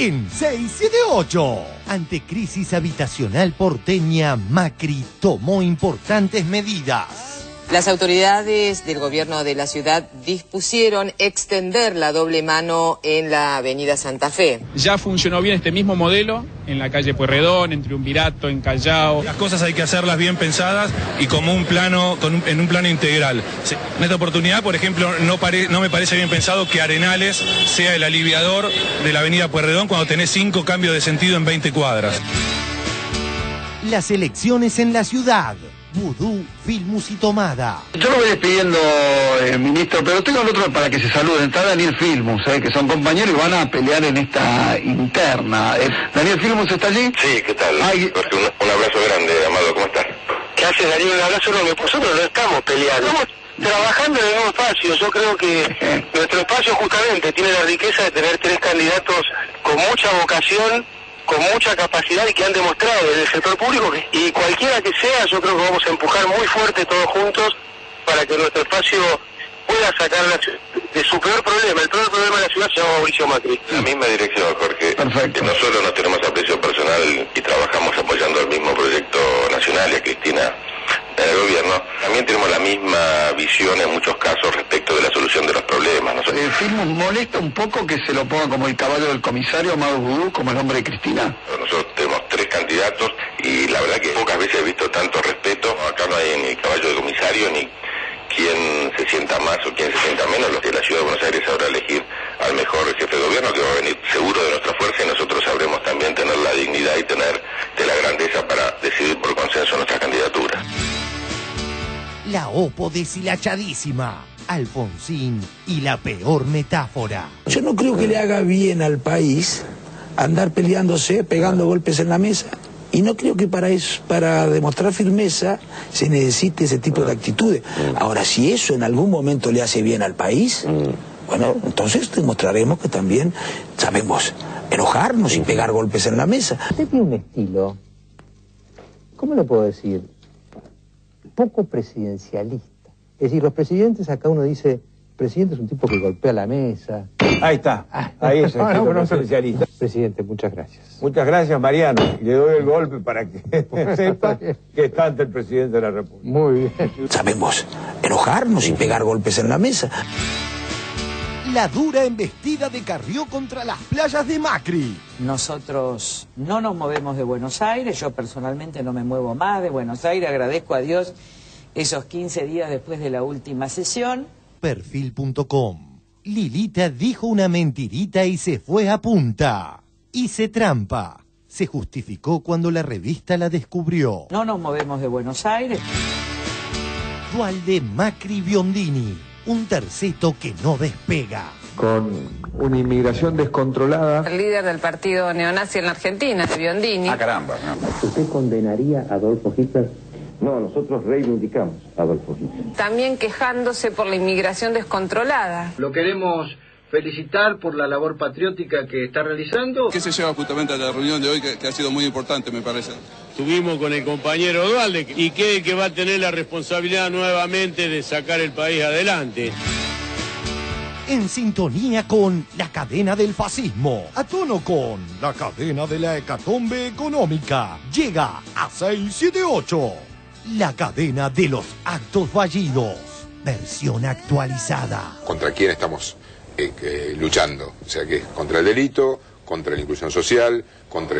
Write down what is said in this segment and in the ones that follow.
en 678. Ante crisis habitacional porteña, Macri tomó importantes medidas. Las autoridades del gobierno de la ciudad dispusieron extender la doble mano en la avenida Santa Fe. Ya funcionó bien este mismo modelo en la calle Pueyrredón, en Triunvirato, en Callao. Las cosas hay que hacerlas bien pensadas y como un plano, en un plano integral. En esta oportunidad, por ejemplo, no me parece bien pensado que Arenales sea el aliviador de la avenida Pueyrredón cuando tenés 5 cambios de sentido en 20 cuadras. Las elecciones en la ciudad. Vudú, Filmus y Tomada. Yo lo voy despidiendo, ministro, pero tengo el otro para que se saluden. Está Daniel Filmus, que son compañeros y van a pelear en esta interna. ¿Daniel Filmus está allí? Sí, ¿qué tal? Jorge, un abrazo grande, Amado, ¿cómo estás? ¿Qué haces, Daniel? Un abrazo enorme. Nosotros no estamos peleando. Estamos trabajando en el nuevo espacio. Yo creo que nuestro espacio justamente tiene la riqueza de tener 3 candidatos con mucha vocación, con mucha capacidad y que han demostrado en el sector público y cualquiera que sea, yo creo que vamos a empujar muy fuerte todos juntos para que nuestro espacio pueda sacar de su peor problema. El peor problema de la ciudad se llama Mauricio Macri. La misma dirección, Jorge. Perfecto. Nosotros nos tenemos aprecio personal y trabajamos apoyando el mismo proyecto nacional y a Cristina en el gobierno. También tenemos la misma visión en muchos casos respecto de la solución de los problemas. ¿Filmus molesta un poco que se lo ponga como el caballo del comisario, Amado Vudú, como el hombre de Cristina? Nosotros tenemos 3 candidatos y la verdad que pocas veces he visto tanto respeto. Acá no hay ni caballo de comisario ni quién se sienta más o quién se sienta menos. Lo que la Ciudad de Buenos Aires sabrá elegir al mejor jefe de gobierno que va a venir seguro de nuestra fuerza y nosotros sabremos también tener la dignidad y tener de la grandeza para decidir por consenso nuestra candidatura. La Opo deshilachadísima. Alfonsín y la peor metáfora. Yo no creo que le haga bien al país andar peleándose, pegando golpes en la mesa. Y no creo que para demostrar firmeza se necesite ese tipo de actitudes. Ahora, si eso en algún momento le hace bien al país, bueno, entonces demostraremos que también sabemos enojarnos y pegar golpes en la mesa. Usted tiene un estilo, ¿cómo le puedo decir? Poco presidencialista. Es decir, los presidentes, acá uno dice, el presidente es un tipo que golpea la mesa. Ahí está, ahí es el tipo presidencialista. Presidente, muchas gracias. Muchas gracias, Mariano. Y le doy el golpe para que sepa que está ante el presidente de la República. Muy bien. Sabemos enojarnos y pegar golpes en la mesa. La dura embestida de Carrió contra las playas de Macri. Nosotros no nos movemos de Buenos Aires, yo personalmente no me muevo más de Buenos Aires, agradezco a Dios esos 15 días después de la última sesión. Perfil.com. Lilita dijo una mentirita y se fue a punta. Hice trampa. Se justificó cuando la revista la descubrió. No nos movemos de Buenos Aires. Dual de Macri Biondini. Un terceto que no despega. Con una inmigración descontrolada. El líder del partido neonazi en la Argentina, Biondini. Ah, caramba. ¿No? ¿Usted condenaría a Adolfo Hitler? No, nosotros reivindicamos a Adolfo Hitler. También quejándose por la inmigración descontrolada. Lo queremos felicitar por la labor patriótica que está realizando. ¿Qué se lleva justamente a la reunión de hoy que ha sido muy importante, me parece? Estuvimos con el compañero Dualde y que va a tener la responsabilidad nuevamente de sacar el país adelante. En sintonía con la cadena del fascismo, a tono con la cadena de la hecatombe económica, llega a 678, la cadena de los actos fallidos, versión actualizada. ¿Contra quién estamos luchando? O sea, que es contra el delito, contra la inclusión social, contra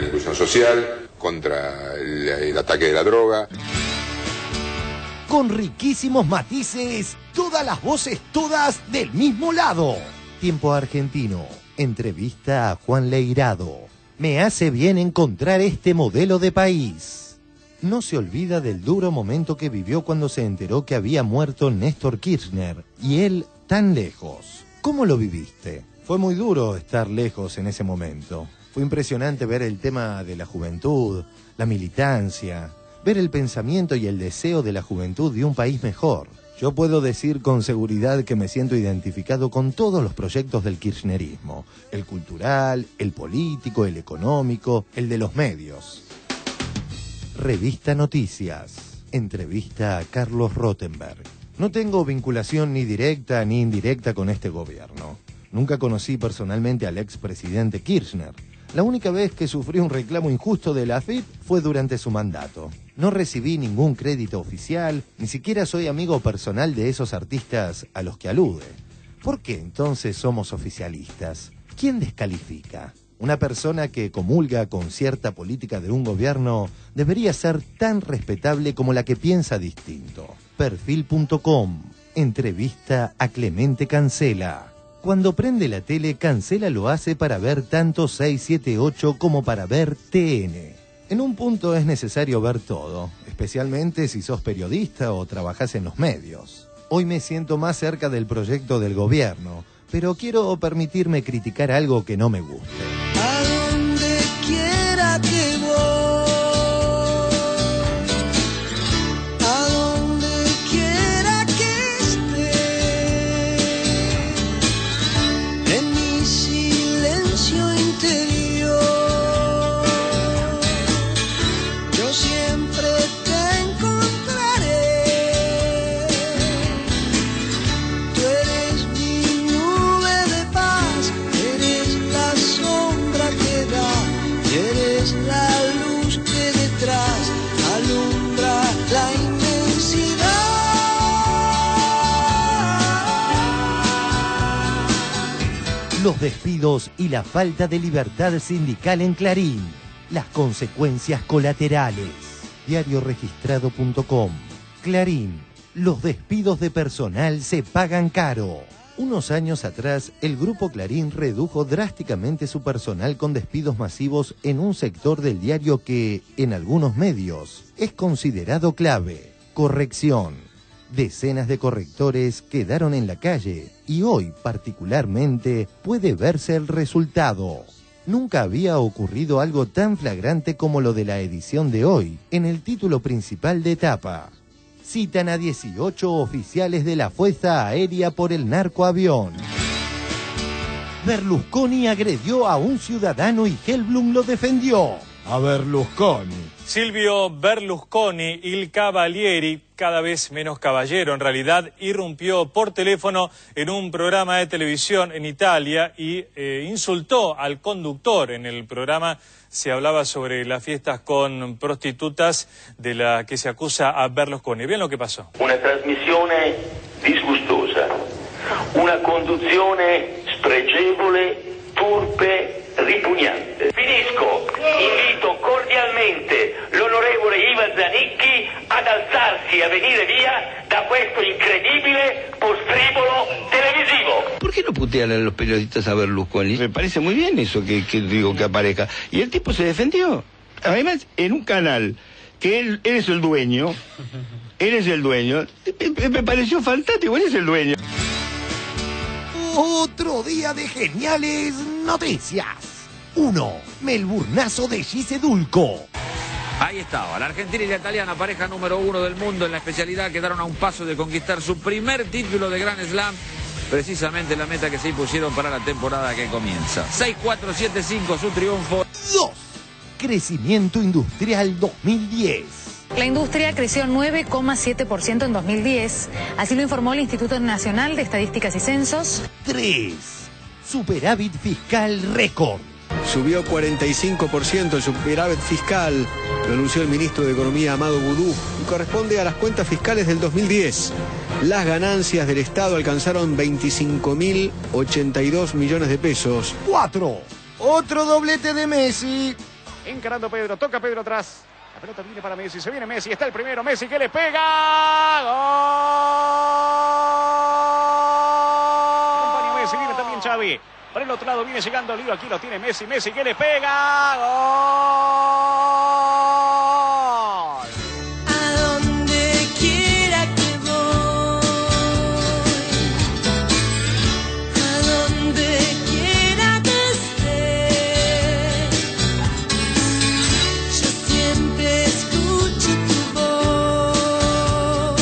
el ataque de la droga. Con riquísimos matices, todas las voces, todas del mismo lado. Tiempo Argentino, entrevista a Juan Leirado. Me hace bien encontrar este modelo de país. No se olvida del duro momento que vivió cuando se enteró que había muerto Néstor Kirchner, y él tan lejos. ¿Cómo lo viviste? Fue muy duro estar lejos en ese momento. Fue impresionante ver el tema de la juventud, la militancia, ver el pensamiento y el deseo de la juventud de un país mejor. Yo puedo decir con seguridad que me siento identificado con todos los proyectos del kirchnerismo. El cultural, el político, el económico, el de los medios. Revista Noticias. Entrevista a Carlos Rottenberg. No tengo vinculación ni directa ni indirecta con este gobierno. Nunca conocí personalmente al expresidente Kirchner. La única vez que sufrí un reclamo injusto de la AFIP fue durante su mandato. No recibí ningún crédito oficial, ni siquiera soy amigo personal de esos artistas a los que alude. ¿Por qué entonces somos oficialistas? ¿Quién descalifica? Una persona que comulga con cierta política de un gobierno debería ser tan respetable como la que piensa distinto. Perfil.com. Entrevista a Clemente Cancela. Cuando prende la tele, Cancela lo hace para ver tanto 678 como para ver TN. En un punto es necesario ver todo, especialmente si sos periodista o trabajás en los medios. Hoy me siento más cerca del proyecto del gobierno, pero quiero permitirme criticar algo que no me guste. A donde quiera que voy. Los despidos y la falta de libertad sindical en Clarín. Las consecuencias colaterales. Diarioregistrado.com. Clarín. Los despidos de personal se pagan caro. Unos años atrás, el Grupo Clarín redujo drásticamente su personal con despidos masivos en un sector del diario que, en algunos medios, es considerado clave. Corrección. Decenas de correctores quedaron en la calle y hoy, particularmente, puede verse el resultado. Nunca había ocurrido algo tan flagrante como lo de la edición de hoy, en el título principal de etapa. Citan a 18 oficiales de la Fuerza Aérea por el narcoavión. Berlusconi agredió a un ciudadano y Helblum lo defendió. A Berlusconi. Silvio Berlusconi, il Cavalieri, cada vez menos caballero en realidad, irrumpió por teléfono en un programa de televisión en Italia y insultó al conductor. En el programa se hablaba sobre las fiestas con prostitutas de la que se acusa a Berlusconi. Vean lo que pasó. Una trasmissione disgustosa, una conduzione spregevole, turpe, ripugnante. Finisco, invito cordialmente l'onorevole Ivan Zanicchi ad alzarsi e a venire via da questo incredibile postribolo televisivo. ¿Por qué no putean a los periodistas a Berlusconi? Me parece muy bien eso que digo que aparezca. Y el tipo se defendió. Además, en un canal que él es el dueño, me pareció fantástico, él es el dueño. Otro día de geniales noticias. 1. Melburnazo de Gise Dulco. Ahí estaba, la argentina y la italiana, pareja número 1 del mundo en la especialidad, quedaron a un paso de conquistar su primer título de Grand Slam, precisamente la meta que se impusieron para la temporada que comienza. 6-4-7-5 su triunfo. 2. Crecimiento industrial 2010. La industria creció 9,7% en 2010, así lo informó el Instituto Nacional de Estadísticas y Censos. 3. Superávit fiscal récord. Subió 45% el superávit fiscal, lo anunció el ministro de Economía Amado Boudou, y corresponde a las cuentas fiscales del 2010. Las ganancias del Estado alcanzaron 25.082 millones de pesos. 4. Otro doblete de Messi. Encarando Pedro, toca Pedro atrás. La pelota viene para Messi, se viene Messi, está el primero, Messi que le pega. ¡Gol! Acompaña Messi, viene también Xavi. Por el otro lado viene llegando Lío, aquí lo tiene Messi, Messi que le pega. ¡Gol! A donde quiera que voy, a donde quiera que esté, yo siempre escucho tu voz,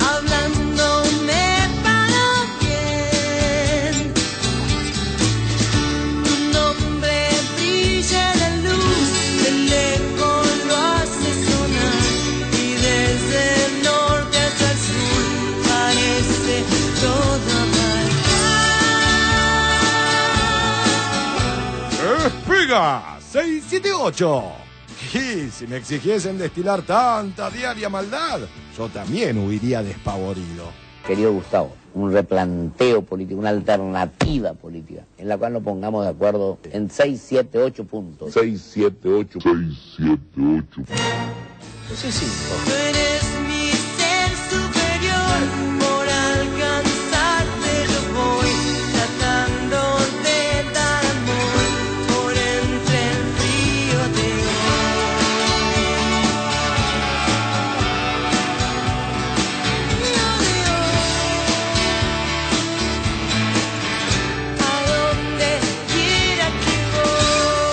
hablándome para bien. Tu nombre brilla de luz juega 678. Y si me exigiesen destilar tanta diaria maldad, yo también huiría despavorido. Querido Gustavo, un replanteo político, una alternativa política, en la cual nos pongamos de acuerdo en 6, 7, 8 puntos. 6, 7, 8. 6, 7, 8. Ese es 5. Tú eres mi ser superior, por alcanzarte yo voy, tratando de dar amor, por entre el frío de a donde quiera que voy,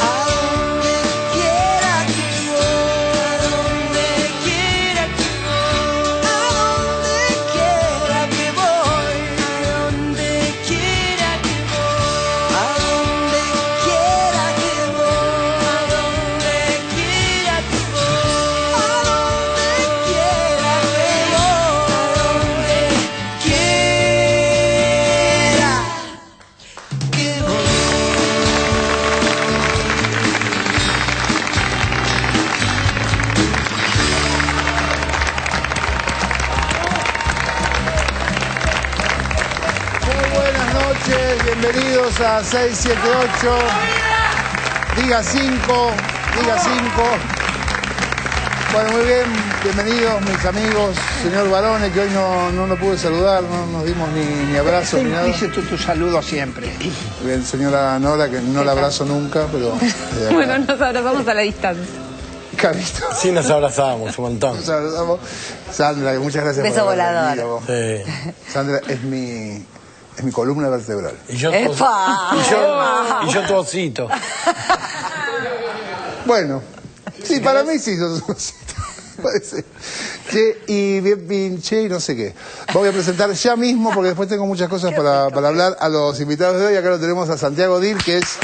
a donde quiera que voy, a donde quiera que voy, a donde quiera que voy, a donde quiera que voy, a donde quiera que voy, a donde quiera que voy, a donde quiera que voy. Muy buenas noches, bienvenidos a 678. Diga 5, diga 5. Bueno, muy bien, bienvenidos mis amigos, señor Barone, que hoy no lo pude saludar, no nos dimos ni abrazo ni nada. Dice tu saludo siempre. Muy bien, señora Nora, que no la abrazo nunca, pero... Bueno, nos abrazamos a la distancia. Carito. Sí, nos abrazamos un montón. Nos abrazamos. Sandra, muchas gracias Beso por haber volador. venido. Sí. Sandra, es mi columna vertebral. Y yo, ¡Epa! y yo tu osito. Bueno, sí, para mí sí, sos un osito. Puede ser. Che, y bien, che, y no sé qué. Voy a presentar ya mismo, porque después tengo muchas cosas para hablar, a los invitados de hoy. Acá lo tenemos a Santiago Dil, que es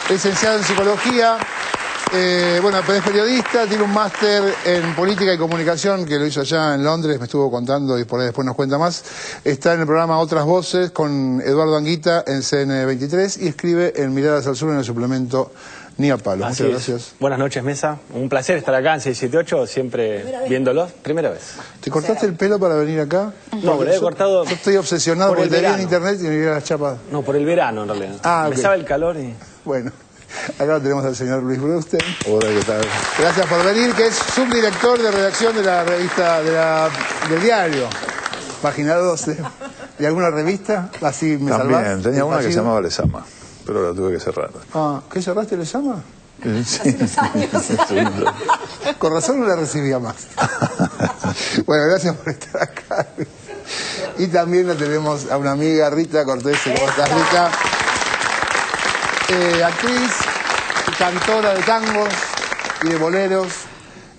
licenciado en psicología. Bueno, pero es periodista, tiene un máster en política y comunicación que lo hizo allá en Londres, me estuvo contando y por ahí después nos cuenta más. Está en el programa Otras Voces con Eduardo Anguita en CN23 y escribe en Miradas al Sur en el suplemento Ni a Palo. Así Muchas es. gracias. Buenas noches, mesa. Un placer estar acá en 678, siempre viéndolos. Primera vez. ¿Te cortaste el pelo para venir acá? No, me lo he cortado. Yo estoy obsesionado por porque el te vi en verano. internet y me vi las chapas. No, por el verano en realidad. Ah, me ok. sabe el calor y... Bueno, acá lo tenemos al señor Luis Brusten. Hola, ¿qué tal? Gracias por venir, que es subdirector de redacción de la revista, del diario. Página 12. ¿De alguna revista? Así me salvás. También, tenía ¿El una que se fallido? llamaba Lesama, pero la tuve que cerrar. Ah, ¿qué cerraste le llama? Sí. Con razón no la recibía más. Bueno, gracias por estar acá. Y también la tenemos a una amiga, Rita Cortés. ¿Cómo estás, Rita? Actriz, cantora de tangos y de boleros.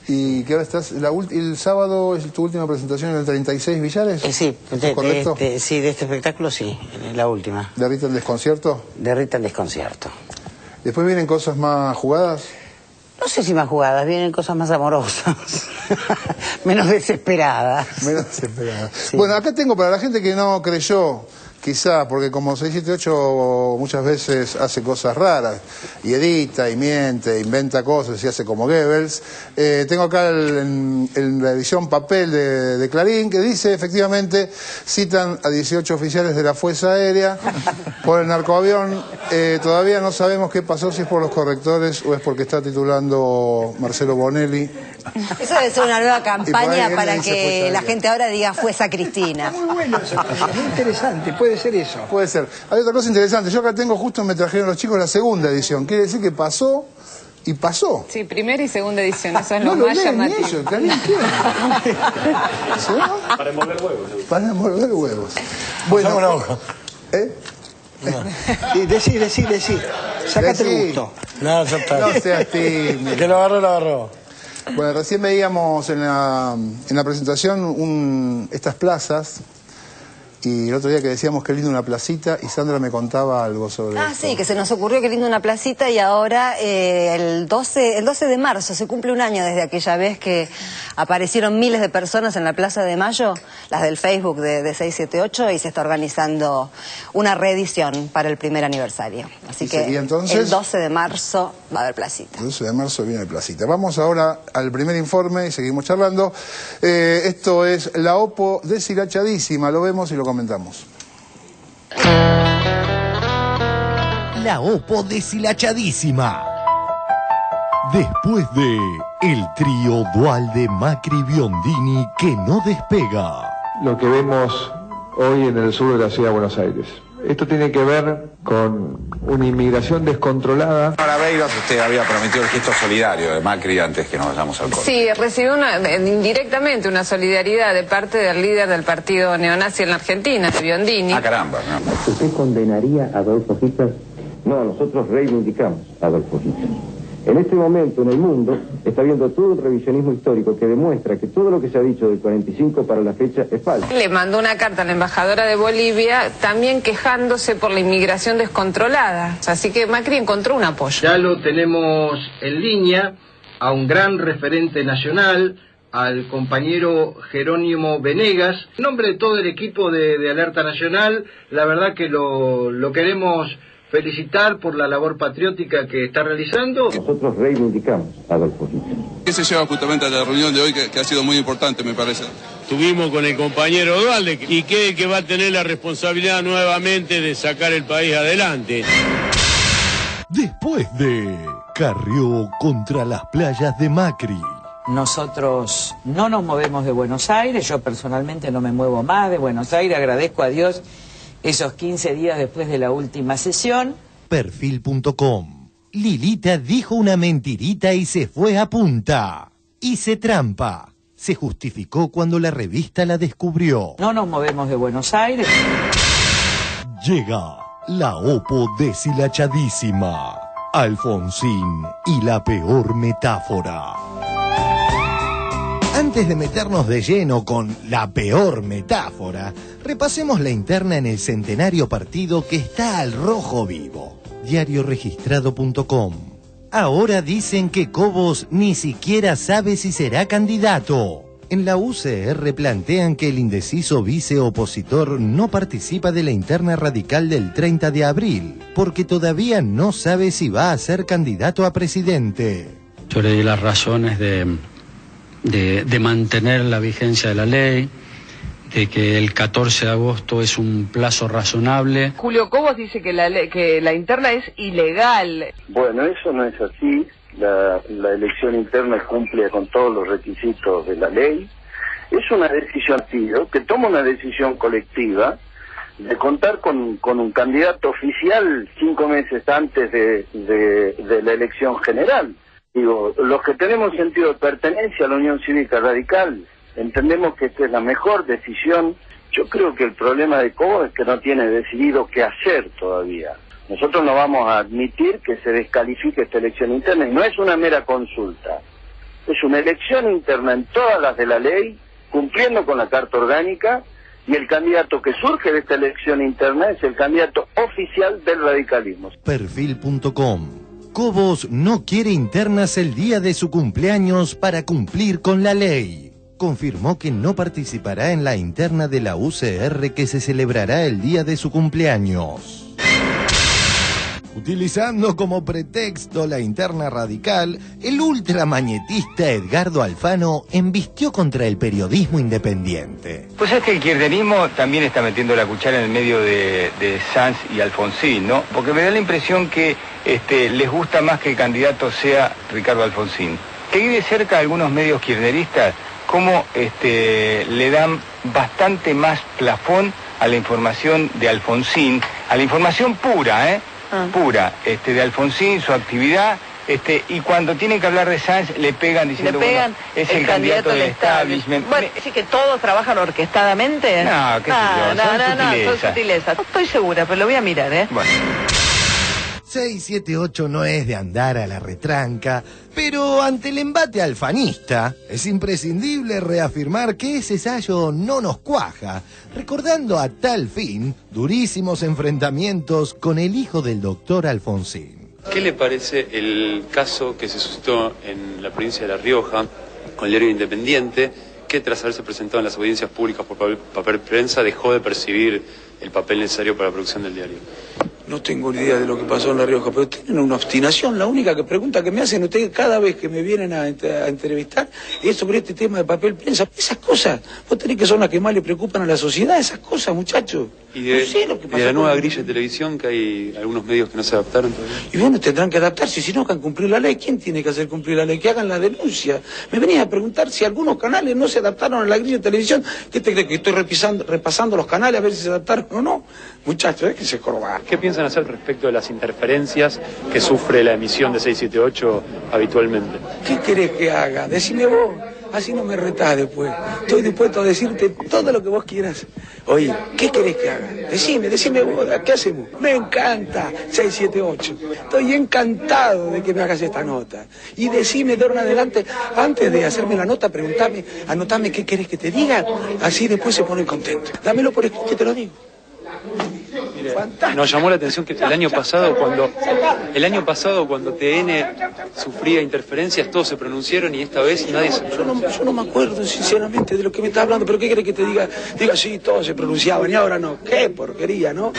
¿Y qué hora estás? El sábado es tu última presentación en el 36 Villares. Sí, ¿Es correcto? sí, de este espectáculo sí, la última. ¿De Rita el Desconcierto? De Rita el Desconcierto. ¿Después vienen cosas más jugadas? No sé si más jugadas, vienen cosas más amorosas, menos desesperadas. Menos desesperadas. Sí. Bueno, acá tengo para la gente que no creyó, quizá, porque como 678 muchas veces hace cosas raras, y edita, y miente, inventa cosas, y hace como Goebbels. Tengo acá en la edición papel de Clarín, que dice, efectivamente, citan a 18 oficiales de la Fuerza Aérea por el narcoavión. Todavía no sabemos qué pasó, si es por los correctores o es porque está titulando Marcelo Bonelli. Eso debe ser una nueva Y campaña por ahí para él dice que Fuerza la Aérea. gente ahora diga Fuerza Cristina. Muy bueno eso, muy interesante, puede ser eso. Puede ser. Hay otra cosa interesante. Yo acá tengo, justo me trajeron los chicos la segunda edición. Quiere decir que pasó y pasó. Sí, primera y segunda edición, eso es No lo lo más leen ni llamativo. ellos, Clarín, ¿qué? ¿Sí? Para envolver huevos. Para envolver huevos. Bueno, una hoja. ¿eh? Y decí. Sácate Decí. el gusto. No, ya está. No seas tímido. Que lo agarró. Bueno, recién veíamos en la presentación estas plazas Y el otro día que decíamos qué lindo una placita, y Sandra me contaba algo sobre esto. Sí, que se nos ocurrió qué lindo una placita, y ahora el 12 de marzo se cumple un año desde aquella vez que aparecieron miles de personas en la Plaza de Mayo, las del Facebook de 678, y se está organizando una reedición para el primer aniversario. Así que entonces, el 12 de marzo va a haber placita. El 12 de marzo viene placita. Vamos ahora al primer informe y seguimos charlando. Esto es la OPO deshilachadísima, lo vemos y lo comentamos. La OPO deshilachadísima. Después de el trío dual de Macri-Biondini que no despega. Lo que vemos hoy en el sur de la ciudad de Buenos Aires. Esto tiene que ver con una inmigración descontrolada. Para Beiras, usted había prometido el gesto solidario de Macri antes que nos vayamos al corte. Sí, recibió indirectamente una solidaridad de parte del líder del partido neonazi en la Argentina, de Biondini. Ah, caramba, ¿no? ¿Usted condenaría a Adolfo Hitler? No, nosotros reivindicamos a Adolfo Hitler. En este momento en el mundo está habiendo todo un revisionismo histórico que demuestra que todo lo que se ha dicho del 45 para la fecha es falso. Le mandó una carta a la embajadora de Bolivia también quejándose por la inmigración descontrolada. Así que Macri encontró un apoyo. Ya lo tenemos en línea a un gran referente nacional, al compañero Jerónimo Venegas. En nombre de todo el equipo de Alerta Nacional, la verdad que lo queremos felicitar por la labor patriótica que está realizando. Nosotros reivindicamos a Adolfo Hitler. ¿Qué se lleva justamente a la reunión de hoy que ha sido muy importante, me parece? Estuvimos con el compañero Dualde y que va a tener la responsabilidad nuevamente de sacar el país adelante. Después de Carrió contra las playas de Macri. Nosotros no nos movemos de Buenos Aires, yo personalmente no me muevo más de Buenos Aires, agradezco a Dios esos 15 días después de la última sesión. Perfil.com. Lilita dijo una mentirita y se fue a punta. Hice trampa. Se justificó cuando la revista la descubrió. No nos movemos de Buenos Aires. Llega la OPO deshilachadísima. Alfonsín y la peor metáfora. Antes de meternos de lleno con la peor metáfora, repasemos la interna en el centenario partido que está al rojo vivo. Diarioregistrado.com. Ahora dicen que Cobos ni siquiera sabe si será candidato. En la UCR plantean que el indeciso viceopositor no participa de la interna radical del 30 de abril, porque todavía no sabe si va a ser candidato a presidente. Yo le di las razones de mantener la vigencia de la ley, de que el 14 de agosto es un plazo razonable. Julio Cobos dice que la interna es ilegal. Bueno, eso no es así. La elección interna cumple con todos los requisitos de la ley. Es una decisión que toma una decisión colectiva de contar con un candidato oficial 5 meses antes de la elección general. Digo, los que tenemos sentido de pertenencia a la Unión Cívica Radical, entendemos que esta es la mejor decisión. Yo creo que el problema de Cobos es que no tiene decidido qué hacer todavía. Nosotros no vamos a admitir que se descalifique esta elección interna, y no es una mera consulta. Es una elección interna en todas las de la ley, cumpliendo con la Carta Orgánica, y el candidato que surge de esta elección interna es el candidato oficial del radicalismo. Perfil.com. Cobos no quiere internas el día de su cumpleaños para cumplir con la ley. Confirmó que no participará en la interna de la UCR que se celebrará el día de su cumpleaños. Utilizando como pretexto la interna radical, el ultramañetista Edgardo Alfano embistió contra el periodismo independiente. Pues es que el kirchnerismo también está metiendo la cuchara en el medio de Sanz y Alfonsín, ¿no? Porque me da la impresión que les gusta más que el candidato sea Ricardo Alfonsín. Seguí de cerca a algunos medios kirchneristas cómo le dan bastante más plafón a la información de Alfonsín, a la información pura, pura, de Alfonsín, su actividad, y cuando tienen que hablar de Sanz le pegan diciendo, bueno, es el candidato del establishment. Bueno, ¿sí que todos trabajan orquestadamente? No, qué sé yo, son sutilezas. Son sutilezas. No estoy segura, pero lo voy a mirar, Bueno. 678 no es de andar a la retranca, pero ante el embate alfanista es imprescindible reafirmar que ese sallo no nos cuaja, recordando a tal fin durísimos enfrentamientos con el hijo del doctor Alfonsín. ¿Qué le parece el caso que se suscitó en la provincia de La Rioja con el diario Independiente, que tras haberse presentado en las audiencias públicas por papel prensa dejó de percibir el papel necesario para la producción del diario? No tengo ni idea de lo que pasó en La Rioja, pero tienen una obstinación. La única pregunta que me hacen ustedes cada vez que me vienen a entrevistar es sobre este tema de papel prensa. Esas cosas, vos tenés que son las que más le preocupan a la sociedad, esas cosas, muchachos. Y de, no sé lo que pasó de la nueva con... grilla de televisión, que hay algunos medios que no se adaptaron todavía. Y bueno, tendrán que adaptarse, si no que cumplir la ley. ¿Quién tiene que hacer cumplir la ley? Que hagan la denuncia. Me venías a preguntar si algunos canales no se adaptaron a la grilla de televisión. ¿Qué te crees que estoy repasando los canales a ver si se adaptaron o no? Muchachos, que se corba. ¿Qué piensan hacer respecto de las interferencias que sufre la emisión de 678 habitualmente? ¿Qué querés que haga? Decime vos. Así no me retás después. Estoy dispuesto a decirte todo lo que vos quieras. Oye, ¿qué querés que haga? Decime vos, ¿qué hacemos? Me encanta 678. Estoy encantado de que me hagas esta nota. Y decime de ahora en adelante, antes de hacerme la nota, preguntame, anotame qué querés que te diga. Así después se ponen contentos. Dámelo por escrito que te lo digo. Mire, nos llamó la atención que el año pasado cuando TN sufría interferencias todos se pronunciaron y esta vez nadie se pronunció. Yo no me acuerdo sinceramente de lo que me está hablando, pero ¿qué querés que te diga? Diga, sí, todos se pronunciaban y ahora no. Qué porquería, ¿no?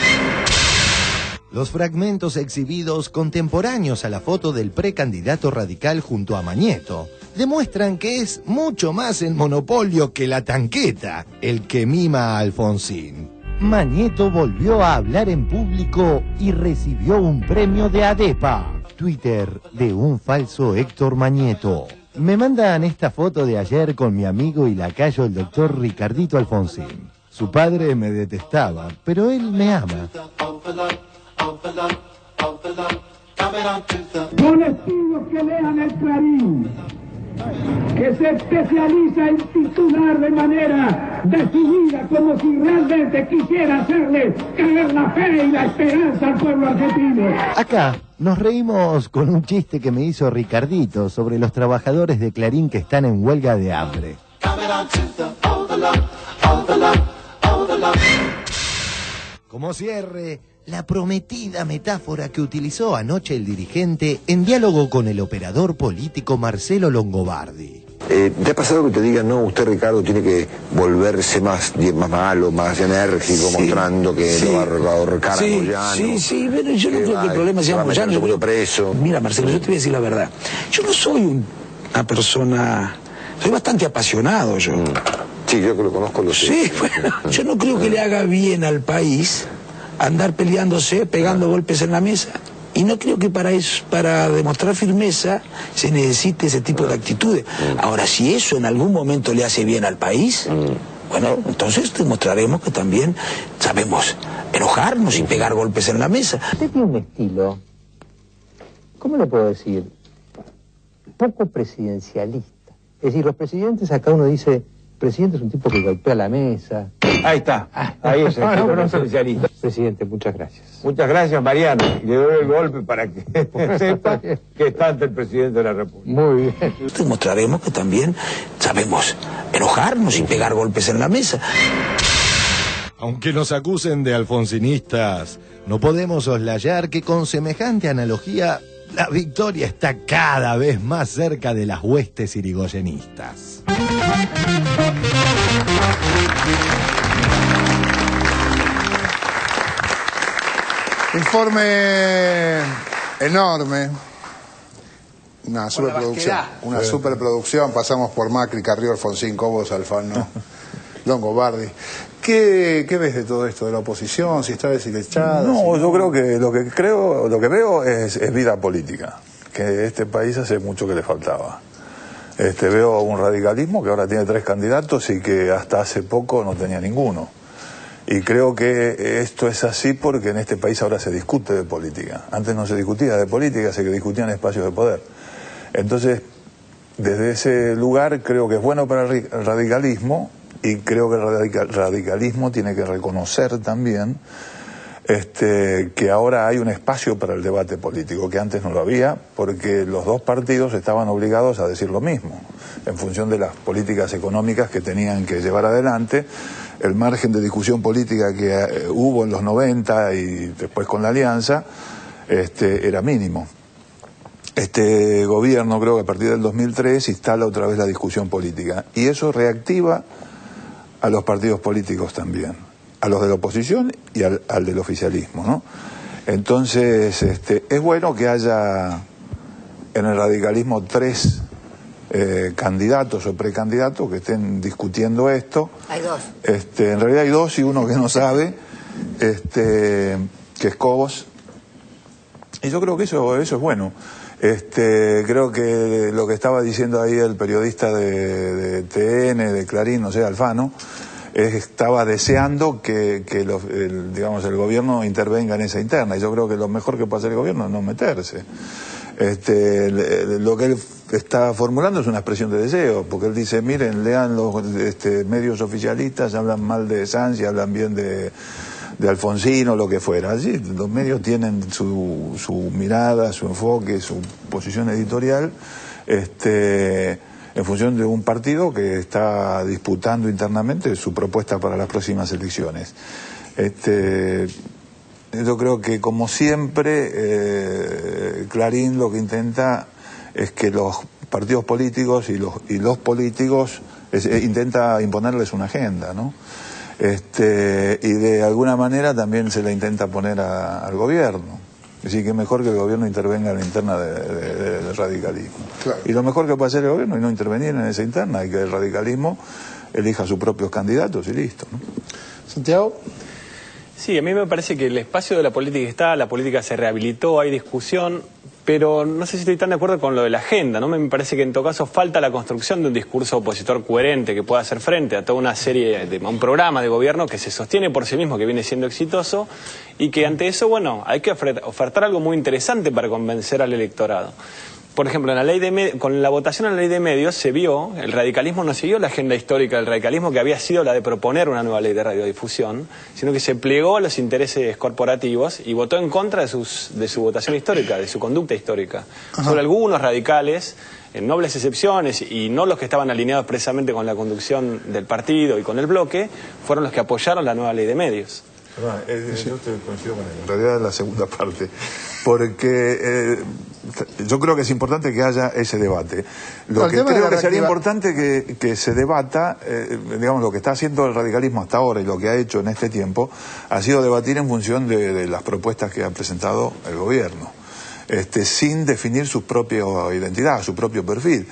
Los fragmentos exhibidos contemporáneos a la foto del precandidato radical junto a Mañeto demuestran que es mucho más el monopolio que la tanqueta el que mima a Alfonsín. Mañeto volvió a hablar en público y recibió un premio de ADEPA. Twitter de un falso Héctor Mañeto. Me mandan esta foto de ayer con mi amigo y lacayo el doctor Ricardito Alfonsín. Su padre me detestaba, pero él me ama. Yo les pido que lean el Clarín, que se especializa en titular de manera decidida, como si realmente quisiera hacerle caer la fe y la esperanza al pueblo argentino. Acá nos reímos con un chiste que me hizo Ricardito sobre los trabajadores de Clarín que están en huelga de hambre. Como cierre, la prometida metáfora que utilizó anoche el dirigente en diálogo con el operador político Marcelo Longobardi. ¿Te ha pasado que te digan, no, usted Ricardo tiene que volverse más malo, más enérgico, mostrando que lo va a ahorcar a Moyano? Sí, pero yo no creo que el problema sea Moyano. Yo creo preso. Mira, Marcelo, yo te voy a decir la verdad. Yo no soy una persona... Soy bastante apasionado, yo. Sí, yo que lo conozco lo sé. Sí, bueno, yo no creo que le haga bien al país andar peleándose, pegando golpes en la mesa. Y no creo que para demostrar firmeza se necesite ese tipo de actitudes. Ahora, si eso en algún momento le hace bien al país, bueno, entonces demostraremos que también sabemos enojarnos y pegar golpes en la mesa. Usted tiene un estilo, ¿cómo le puedo decir? Poco presidencialista. Es decir, los presidentes, acá uno dice, el presidente es un tipo que golpea la mesa. Ahí está, ahí es el tipo no presidencialista. Presidente, muchas gracias. Muchas gracias, Mariano. Y le doy el golpe para que sepa que está ante el presidente de la República. Muy bien. Demostraremos que también sabemos enojarnos y pegar golpes en la mesa. Aunque nos acusen de alfonsinistas, no podemos soslayar que con semejante analogía la victoria está cada vez más cerca de las huestes irigoyenistas. Informe enorme. Una superproducción. Una superproducción. Pasamos por Macri, Carrió, Alfonsín, Cobos, Alfano, Longobardi. ¿Qué ves de todo esto de la oposición? Si está deshilachada. No, yo creo que lo que veo es vida política. Que este país hace mucho que le faltaba. Veo un radicalismo que ahora tiene 3 candidatos y que hasta hace poco no tenía ninguno. Y creo que esto es así porque en este país ahora se discute de política. Antes no se discutía de política, se discutían espacios de poder. Entonces, desde ese lugar creo que es bueno para el radicalismo y creo que el radicalismo tiene que reconocer también que ahora hay un espacio para el debate político, que antes no lo había, porque los dos partidos estaban obligados a decir lo mismo, en función de las políticas económicas que tenían que llevar adelante. El margen de discusión política que hubo en los 90 y después con la Alianza era mínimo. Este gobierno, creo que a partir del 2003, instala otra vez la discusión política, y eso reactiva a los partidos políticos también, a los de la oposición y al del oficialismo, ¿no? Entonces, es bueno que haya en el radicalismo 3 candidatos o precandidatos que estén discutiendo esto. Hay 2. En realidad hay 2 y uno que no sabe, que es Cobos. Y yo creo que eso es bueno. Creo que lo que estaba diciendo ahí el periodista de TN, de Clarín, no sé, Alfano, estaba deseando que el gobierno intervenga en esa interna, y yo creo que lo mejor que puede hacer el gobierno es no meterse. Lo que él está formulando es una expresión de deseo, porque él dice, miren, lean los medios oficialistas, hablan mal de Sanz y hablan bien de Alfonsín o lo que fuera. Allí los medios tienen su mirada, su enfoque, su posición editorial, en función de un partido que está disputando internamente su propuesta para las próximas elecciones. Yo creo que, como siempre, Clarín lo que intenta es que los partidos políticos y los políticos intenta imponerles una agenda, ¿no? Y de alguna manera también se le intenta poner al gobierno. Así que mejor que el gobierno intervenga en la interna del radicalismo. Claro. Y lo mejor que puede hacer el gobierno es no intervenir en esa interna, y que el radicalismo elija sus propios candidatos y listo, ¿no? Santiago. Sí, a mí me parece que el espacio de la política está, la política se rehabilitó, hay discusión, pero no sé si estoy tan de acuerdo con lo de la agenda, ¿no? Me parece que en todo caso falta la construcción de un discurso opositor coherente que pueda hacer frente a toda una serie a un programa de gobierno que se sostiene por sí mismo, que viene siendo exitoso, y que ante eso, bueno, hay que ofertar algo muy interesante para convencer al electorado. Por ejemplo, en la con la votación en la ley de medios se vio, el radicalismo no siguió la agenda histórica del radicalismo, que había sido la de proponer una nueva ley de radiodifusión, sino que se plegó a los intereses corporativos y votó en contra de su votación histórica, de su conducta histórica. Ajá. Solo algunos radicales, en nobles excepciones, y no los que estaban alineados precisamente con la conducción del partido y con el bloque, fueron los que apoyaron la nueva ley de medios. Yo coincido con él, en realidad es la segunda parte, porque yo creo que es importante que haya ese debate. Lo que creo que sería importante que se debata, digamos, lo que está haciendo el radicalismo hasta ahora y lo que ha hecho en este tiempo, ha sido debatir en función de las propuestas que ha presentado el gobierno, sin definir su propia identidad, su propio perfil.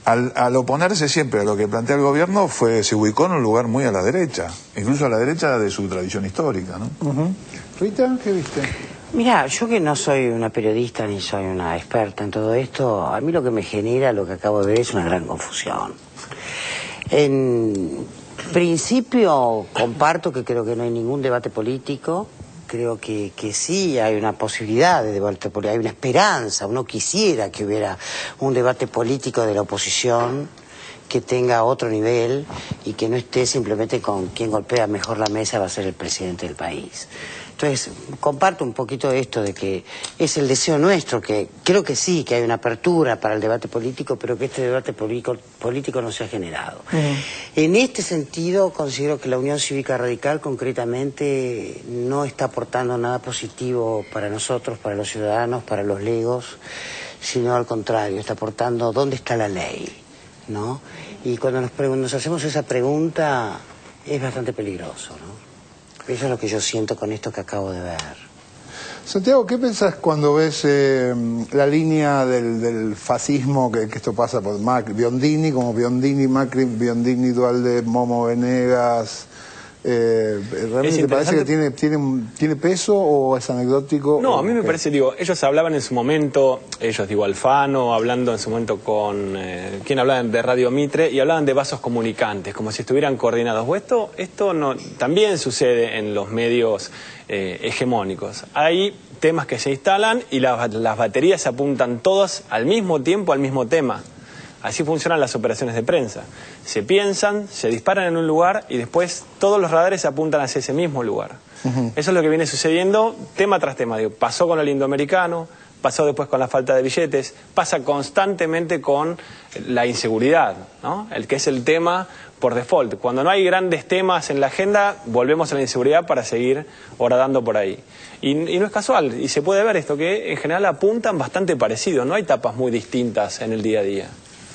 Al oponerse siempre a lo que plantea el gobierno, se ubicó en un lugar muy a la derecha, incluso a la derecha de su tradición histórica, ¿no? Rita, ¿qué viste? Mira, yo que no soy una periodista ni soy una experta en todo esto, a mí lo que me genera, lo que acabo de ver, es una gran confusión. En principio comparto que creo que no hay ningún debate político. Creo que sí hay una posibilidad de debate político, hay una esperanza. Uno quisiera que hubiera un debate político de la oposición que tenga otro nivel y que no esté simplemente con quien golpea mejor la mesa va a ser el presidente del país. Entonces, comparto un poquito esto de que es el deseo nuestro, que creo que sí, que hay una apertura para el debate político, pero que este debate político no se ha generado. En este sentido, considero que la Unión Cívica Radical, concretamente, no está aportando nada positivo para nosotros, para los ciudadanos, para los legos, sino al contrario, está aportando dónde está la ley, ¿no? Y cuando nos hacemos esa pregunta, es bastante peligroso, ¿no? Eso es lo que yo siento con esto que acabo de ver. Santiago, ¿qué pensás cuando ves la línea del fascismo, que esto pasa por Macri, Biondini, como Biondini, Macri, Biondini, Duhalde, Momo, Venegas? ¿Realmente te parece que tiene peso o es anecdótico? No, a mí me parece, ellos hablaban en su momento, Alfano, hablando en su momento con quien hablaban de Radio Mitre, y hablaban de vasos comunicantes, como si estuvieran coordinados. Esto no, también sucede en los medios hegemónicos. Hay temas que se instalan y las baterías se apuntan todas al mismo tiempo al mismo tema. Así funcionan las operaciones de prensa. Se piensan, se disparan en un lugar y después todos los radares se apuntan hacia ese mismo lugar. Eso es lo que viene sucediendo tema tras tema. Digo, pasó con el indoamericano, pasó después con la falta de billetes, pasa constantemente con la inseguridad, ¿no? El que es el tema por default. Cuando no hay grandes temas en la agenda, volvemos a la inseguridad para seguir horadando por ahí. Y no es casual, y se puede ver esto, que en general apuntan bastante parecido, no hay tapas muy distintas en el día a día.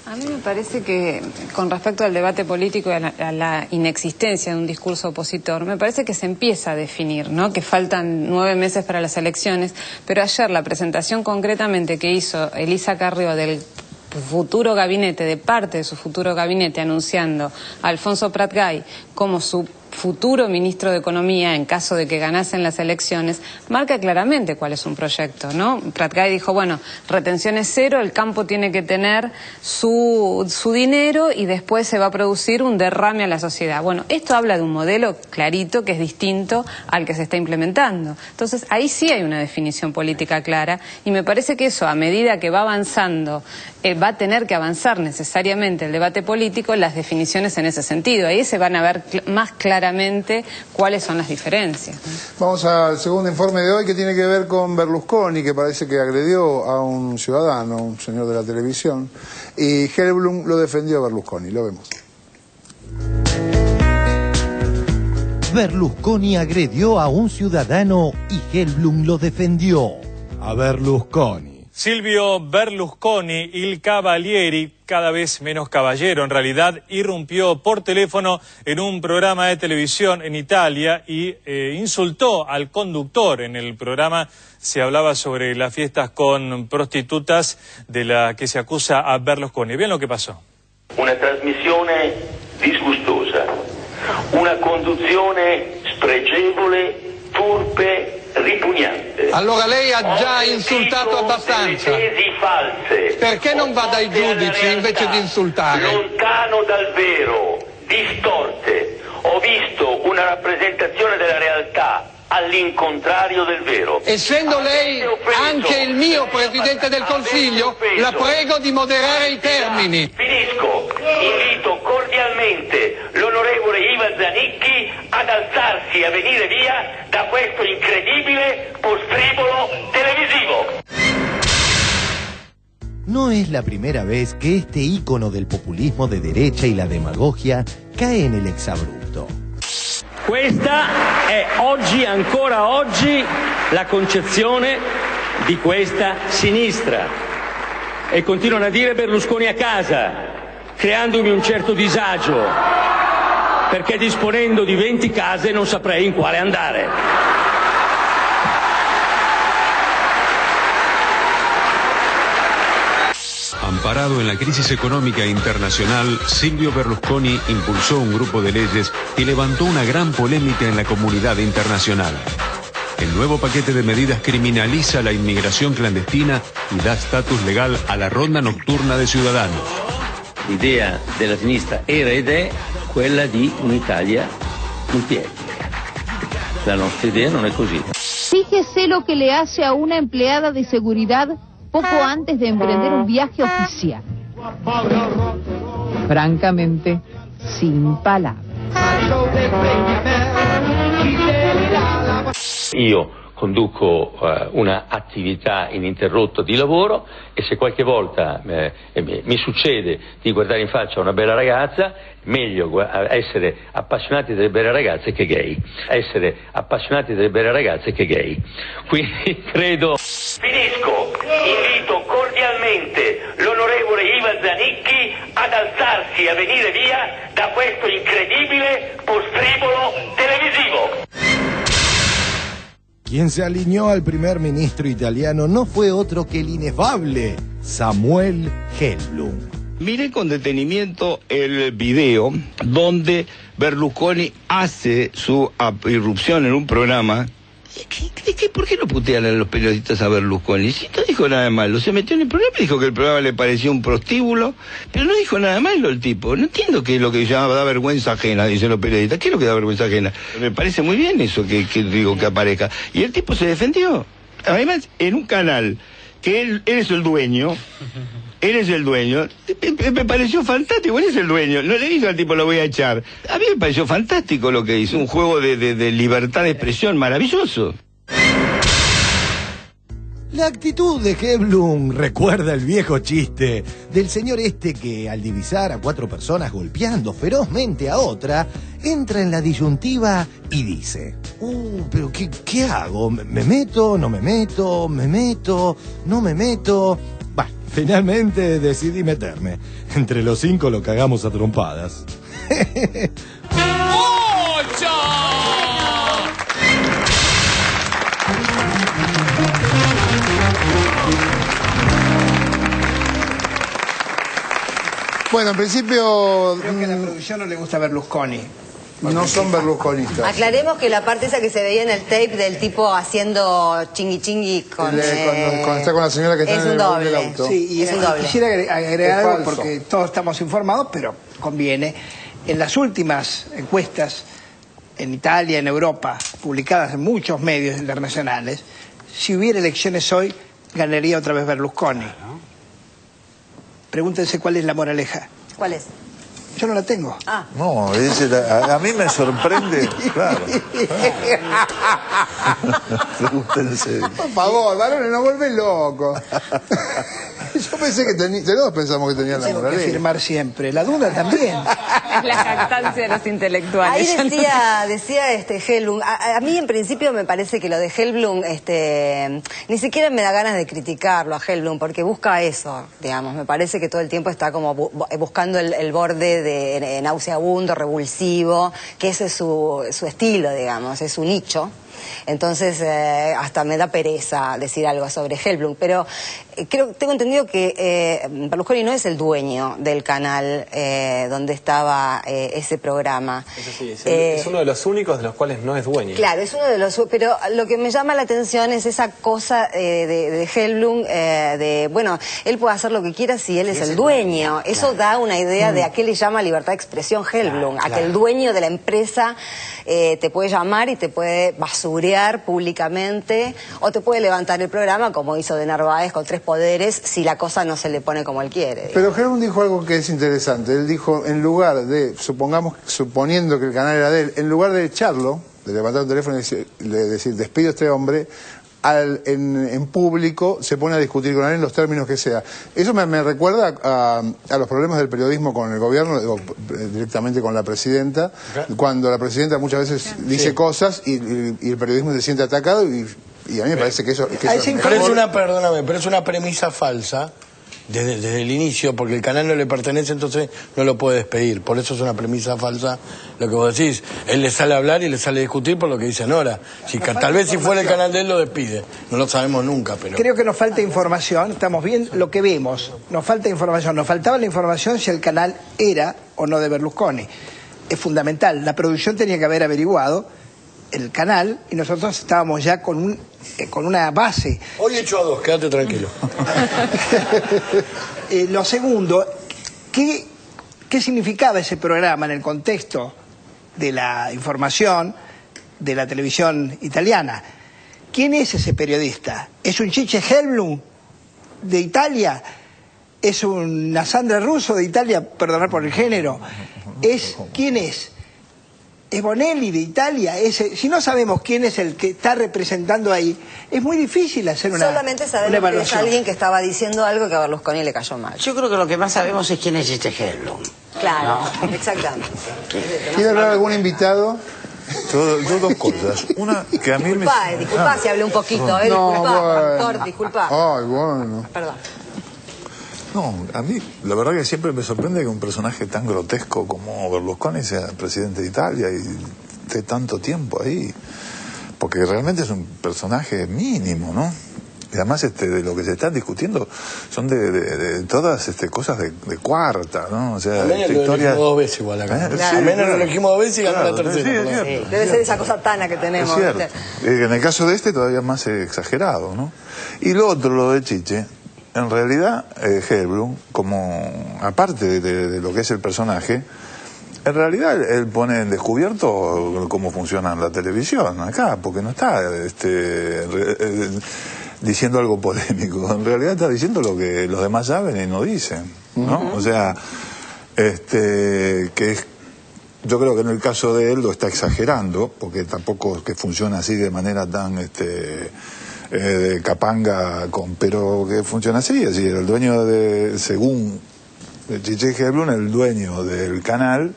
A mí me parece que, con respecto al debate político y a la inexistencia de un discurso opositor, me parece que se empieza a definir, ¿no? Que faltan 9 meses para las elecciones, pero ayer la presentación concretamente que hizo Elisa Carrió del futuro gabinete, de parte de su futuro gabinete, anunciando a Alfonso Prat-Gay como su futuro ministro de Economía en caso de que ganasen las elecciones, marca claramente cuál es un proyecto, ¿no? Prat-Gay dijo, bueno, retenciones cero, el campo tiene que tener su dinero y después se va a producir un derrame a la sociedad. Bueno, esto habla de un modelo clarito que es distinto al que se está implementando. Entonces, ahí sí hay una definición política clara y me parece que eso, a medida que va avanzando, va a tener que avanzar necesariamente el debate político, las definiciones en ese sentido. Ahí se van a ver más claramente cuáles son las diferencias, ¿no? Vamos al segundo informe de hoy, que tiene que ver con Berlusconi, que parece que agredió a un ciudadano, un señor de la televisión, y Helblum lo defendió a Berlusconi. Lo vemos. Berlusconi agredió a un ciudadano y Helblum lo defendió. A Berlusconi. Silvio Berlusconi, il Cavalieri, cada vez menos caballero en realidad, irrumpió por teléfono en un programa de televisión en Italia y insultó al conductor. En el programa se hablaba sobre las fiestas con prostitutas de la que se acusa a Berlusconi. Vean lo que pasó. Una trasmissione disgustosa, una conduzione spregevole, turpe, ripugnante. Allora lei ha già insultato abbastanza. False. Perché non va dai giudici invece di insultare? Lontano dal vero, distorte. Ho visto una rappresentazione della realtà all'incontrario del vero. Essendo lei anche il mio Presidente del Consiglio, la prego di moderare i termini. Finisco. Invito cordialmente l'onorevole Ivan Zanicchi ad alzarsi e a venire via da questo incredibile postribolo televisivo. No es la primera vez que este ícono del populismo de derecha y la demagogia cae en el exabrupto. Questa è oggi, ancora oggi, la concezione di questa sinistra. E continuano a dire Berlusconi a casa, creandomi un certo disagio, perché disponendo di 20 case non saprei in quale andare. Amparado en la crisis económica internacional, Silvio Berlusconi impulsó un grupo de leyes que levantó una gran polémica en la comunidad internacional. El nuevo paquete de medidas criminaliza la inmigración clandestina y da estatus legal a la ronda nocturna de ciudadanos. L'idea della sinistra era ed è quella di un'Italia multietnica. La nostra idea non è così. Fíjese lo que le hace a una empleada de seguridad poco antes de emprender un viaje oficial. Francamente, sin palabras. Io conduco una attività ininterrotta di lavoro e se qualche volta mi succede di guardare in faccia una bella ragazza, meglio essere appassionati delle belle ragazze che gay. Essere appassionati delle belle ragazze che gay. Quindi credo... Finisco. Invito cordialmente l'onorevole Ivan Zanicchi ad alzarsi e a venire via da questo incredibile postribolo televisivo. Quien se alineó al primer ministro italiano no fue otro que el inefable Samuel Helblum. Miré con detenimiento el video donde Berlusconi hace su irrupción en un programa. ¿Por qué no putean a los periodistas a Berlusconi? Si no dijo nada malo, se metió en el programa y dijo que el programa le parecía un prostíbulo, pero no dijo nada malo el tipo. No entiendo qué es lo que llama da vergüenza ajena, dicen los periodistas. ¿Qué es lo que da vergüenza ajena? Me parece muy bien eso que aparezca. Y el tipo se defendió. Además, en un canal que él es el dueño. Él es el dueño. Me pareció fantástico, él es el dueño. No le dijo al tipo, lo voy a echar. A mí me pareció fantástico lo que hizo. Un juego de libertad de expresión maravilloso. La actitud de Helblum recuerda el viejo chiste del señor este que, al divisar a 4 personas golpeando ferozmente a otra, entra en la disyuntiva y dice: pero ¿qué hago? ¿Me meto? ¿No me meto? ¿Me meto? ¿No me meto? Bueno, finalmente decidí meterme. Entre los 5 lo cagamos a trompadas. Bueno, en principio... Creo que a la producción no le gusta Berlusconi. No son berlusconistas. Aclaremos que la parte esa que se veía en el tape del tipo haciendo chingui chingui con... Cuando está con la señora que está es en un el baúl doble. del auto. Sí, y Es un doble. quisiera agregar Es algo falso. porque todos estamos informados, pero conviene. En las últimas encuestas en Italia, en Europa, publicadas en muchos medios internacionales, si hubiera elecciones hoy, ganaría otra vez Berlusconi. Pregúntense cuál es la moraleja. ¿Cuál es? Yo no la tengo. Ah. No, a mí me sorprende, claro. Pregúntense. Por favor, varones, no vuelven locos. Yo pensé que todos pensamos que tenían la Tengo que moraleja. afirmar siempre. La duda también. Es la jactancia de los intelectuales. Ahí decía Helblum, a mí en principio me parece que lo de Helblum, ni siquiera me da ganas de criticarlo a Helblum, porque busca eso, digamos, me parece que todo el tiempo está como buscando el borde de nauseabundo, revulsivo, que ese es su estilo, digamos, es su nicho. Entonces hasta me da pereza decir algo sobre Helblum, pero tengo entendido que Berlusconi no es el dueño del canal donde estaba ese programa. Eso sí, es uno de los únicos de los cuales no es dueño. Claro, es uno de los... Pero lo que me llama la atención es esa cosa de Helblum, bueno, él puede hacer lo que quiera si él es el dueño. Eso da una idea de a qué le llama libertad de expresión Helblum, a que el dueño de la empresa te puede llamar y te puede basurear públicamente o te puede levantar el programa como hizo de Narváez con 3 poderes si la cosa no se le pone como él quiere. Pero Helblum dijo algo que es interesante. Él dijo, en lugar de, suponiendo que el canal era de él, en lugar de echarlo, de levantar un teléfono y decir despido a este hombre, en público se pone a discutir con él en los términos que sea. Eso me recuerda a los problemas del periodismo con el gobierno, directamente con la presidenta, cuando la presidenta muchas veces dice cosas y el periodismo se siente atacado y a mí me parece que eso... Pero es una premisa falsa desde el inicio, porque el canal no le pertenece, entonces no lo puede despedir. Por eso es una premisa falsa lo que vos decís. Él le sale a hablar y le sale a discutir por lo que dice Nora. Tal vez si fuera el canal de él lo despide. No lo sabemos nunca, pero... Creo que nos falta información, estamos bien lo que vemos, nos falta información, nos faltaba la información si el canal era o no de Berlusconi. Es fundamental, la producción tenía que haber averiguado el canal y nosotros estábamos ya con una base. Hoy he hecho a 2, quédate tranquilo. Lo segundo, ¿qué significaba ese programa en el contexto de la información de la televisión italiana? ¿Quién es ese periodista? ¿Es un Chiche Helblum de Italia? ¿Es una Sandra Russo de Italia? Perdonar por el género. ¿Quién es? ¿Es Bonelli de Italia? Si no sabemos quién es el que está representando ahí, es muy difícil hacer una Solamente sabemos que es evaluación. alguien que estaba diciendo algo que a Berlusconi le cayó mal. Yo creo que lo que más sabemos es quién es este Helblum. Claro, exactamente. ¿Quiere hablar algún invitado? Yo 2 cosas. Una que a mí Disculpa si hablé un poquito, No, disculpa, bueno. doctor, disculpa. Ay, bueno. Perdón. No, a mí la verdad que siempre me sorprende que un personaje tan grotesco como Berlusconi sea presidente de Italia y esté tanto tiempo ahí, porque realmente es un personaje mínimo, ¿no? Y además de lo que se está discutiendo son de todas cosas de cuarta, ¿no? O sea, A menos lo elegimos 2 veces igual acá. Claro. A menos lo elegimos 2 veces y ganó la tercera. sí, es perdón. cierto. Debe ser esa cosa tana que tenemos. Es cierto. ¿viste? En el caso de todavía más exagerado, ¿no? Y lo otro, lo de Chiche, en realidad Helblum, como aparte de lo que es el personaje, en realidad él pone en descubierto cómo funciona la televisión acá, porque no está diciendo algo polémico. En realidad está diciendo lo que los demás saben y no dicen, ¿no? O sea, que es, yo creo que en el caso de él lo está exagerando, porque tampoco es que funciona así de manera tan de capanga, pero que funciona así. Es decir, el dueño según Chiche Helblum, el dueño del canal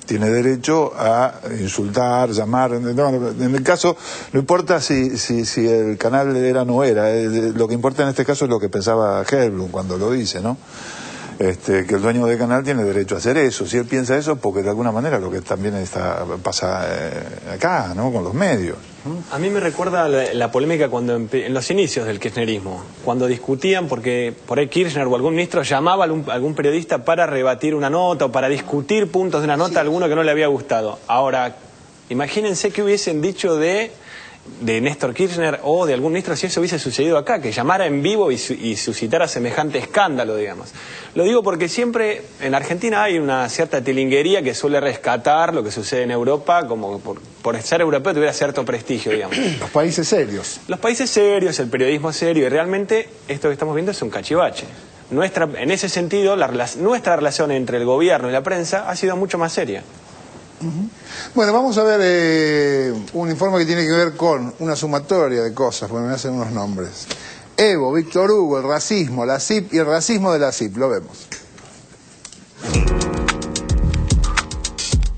tiene derecho a insultar, llamar. En el caso, no importa si el canal era o no era, lo que importa en este caso es lo que pensaba Helblum cuando lo dice, ¿no? Que el dueño del canal tiene derecho a hacer eso. Si él piensa eso, porque de alguna manera lo que también pasa acá, ¿no? Con los medios. A mí me recuerda la polémica cuando en los inicios del kirchnerismo, cuando discutían, porque por ahí Kirchner o algún ministro llamaba a algún periodista para rebatir una nota o para discutir puntos de una nota a alguno que no le había gustado. Ahora, imagínense que hubiesen dicho de Néstor Kirchner o de algún ministro si eso hubiese sucedido acá, que llamara en vivo y suscitara semejante escándalo, digamos. Lo digo porque siempre en Argentina hay una cierta tilinguería que suele rescatar lo que sucede en Europa, como por ser europeo tuviera cierto prestigio, digamos. Los países serios. Los países serios, el periodismo serio, y realmente esto que estamos viendo es un cachivache. En ese sentido, nuestra relación entre el gobierno y la prensa ha sido mucho más seria. Bueno, vamos a ver un informe que tiene que ver con una sumatoria de cosas, porque me hacen unos nombres. Evo, Víctor Hugo, el racismo, la CIP y el racismo de la CIP. Lo vemos.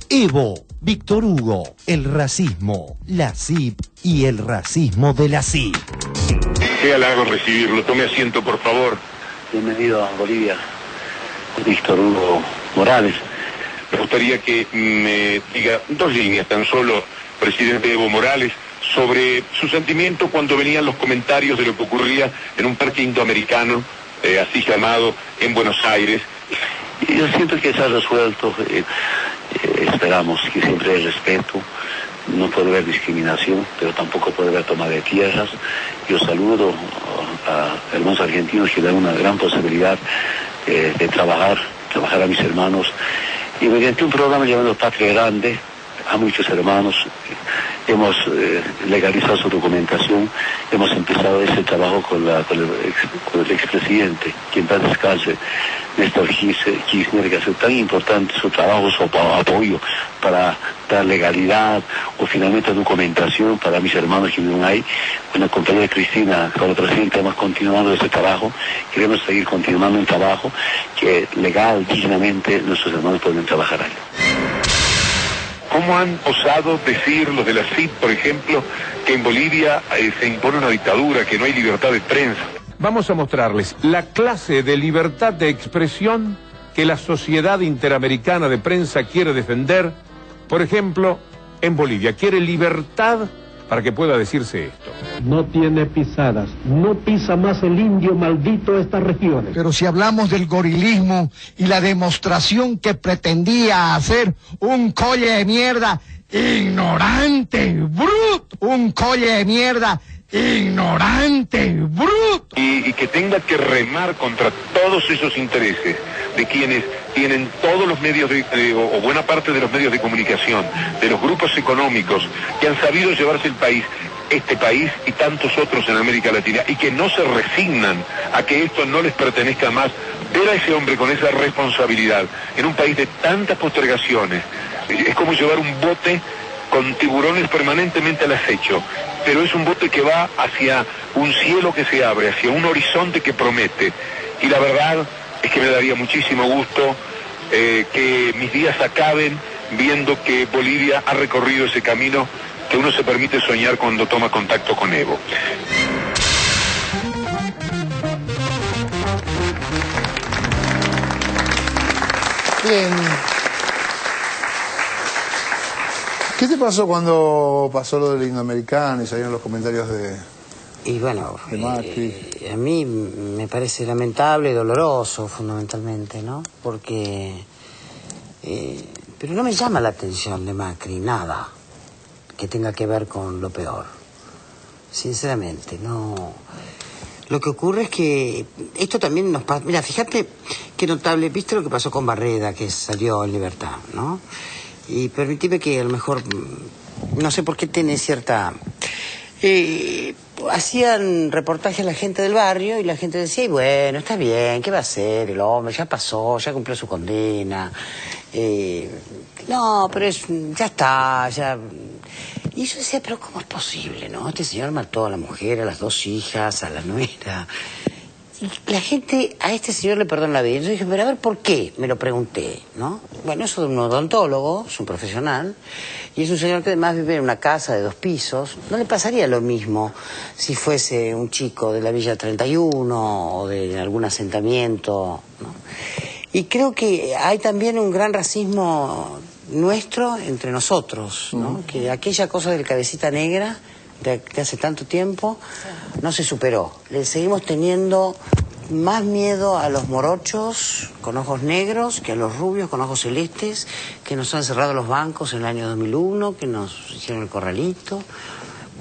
Evo, Víctor Hugo, el racismo, la CIP y el racismo de la CIP. Qué halago recibirlo. Tome asiento, por favor. Bienvenido a Bolivia, Víctor Hugo Morales. Me gustaría que me diga 2 líneas tan solo, presidente Evo Morales, sobre su sentimiento cuando venían los comentarios de lo que ocurría en un parque indoamericano, así llamado, en Buenos Aires. Yo siento que se ha resuelto, esperamos que siempre haya respeto, no puede haber discriminación, pero tampoco puede haber toma de tierras. Yo saludo a hermanos argentinos que dan una gran posibilidad de trabajar a mis hermanos. Y mediante un programa llamado Patria Grande, a muchos hermanos, hemos legalizado su documentación, hemos empezado ese trabajo con el expresidente, que en paz descanse, Néstor Kirchner, que hace tan importante su trabajo, su apoyo para dar legalidad o finalmente documentación para mis hermanos que viven ahí. Con la compañera Cristina, con la presidenta, hemos continuado ese trabajo, queremos seguir continuando el trabajo, que legal, dignamente, nuestros hermanos pueden trabajar ahí. ¿Cómo han osado decir los de la CIP, por ejemplo, que en Bolivia se impone una dictadura, que no hay libertad de prensa? Vamos a mostrarles la clase de libertad de expresión que la Sociedad Interamericana de Prensa quiere defender, por ejemplo, en Bolivia. Quiere libertad para que pueda decirse esto. No tiene pisadas, no pisa más el indio maldito estas regiones. Pero si hablamos del gorilismo y la demostración que pretendía hacer un colle de mierda ignorante, bruto, un colle de mierda ignorante, bruto. Y que tenga que remar contra todos esos intereses de quienes tienen todos los medios o buena parte de los medios de comunicación, de los grupos económicos que han sabido llevarse este país y tantos otros en América Latina, y que no se resignan a que esto no les pertenezca más. Ver a ese hombre con esa responsabilidad en un país de tantas postergaciones es como llevar un bote con tiburones permanentemente al acecho, pero es un bote que va hacia un cielo que se abre, hacia un horizonte que promete. Y la verdad es que me daría muchísimo gusto que mis días acaben viendo que Bolivia ha recorrido ese camino que uno se permite soñar cuando toma contacto con Evo. Bien. ¿Qué te pasó cuando pasó lo del indoamericano y salieron los comentarios de... Y bueno, de Macri? A mí me parece lamentable y doloroso fundamentalmente, ¿no? Porque... pero no me llama la atención de Macri nada que tenga que ver con lo peor. Sinceramente, no... Lo que ocurre es que esto también nos pasa... Mira, fíjate qué notable, ¿viste lo que pasó con Barreda, que salió en libertad, ¿no? Y permitime que a lo mejor... No sé por qué tiene cierta... hacían reportaje a la gente del barrio y la gente decía, y bueno, está bien, ¿qué va a hacer el hombre? Ya pasó, ya cumplió su condena. No, pero ya está, ya... Y yo decía, pero ¿cómo es posible, no? Este señor mató a la mujer, a las 2 hijas, a la nuera. Y la gente, a este señor le perdonó la vida. Yo dije, pero a ver, ¿por qué? Me lo pregunté, ¿no? Bueno, eso es un odontólogo, es un profesional, y es un señor que además vive en una casa de 2 pisos. No le pasaría lo mismo si fuese un chico de la Villa 31 o de algún asentamiento, ¿no? Y creo que hay también un gran racismo nuestro entre nosotros, ¿no? Que aquella cosa del cabecita negra de hace tanto tiempo no se superó. Le seguimos teniendo más miedo a los morochos con ojos negros que a los rubios con ojos celestes, que nos han cerrado los bancos en el año 2001, que nos hicieron el corralito,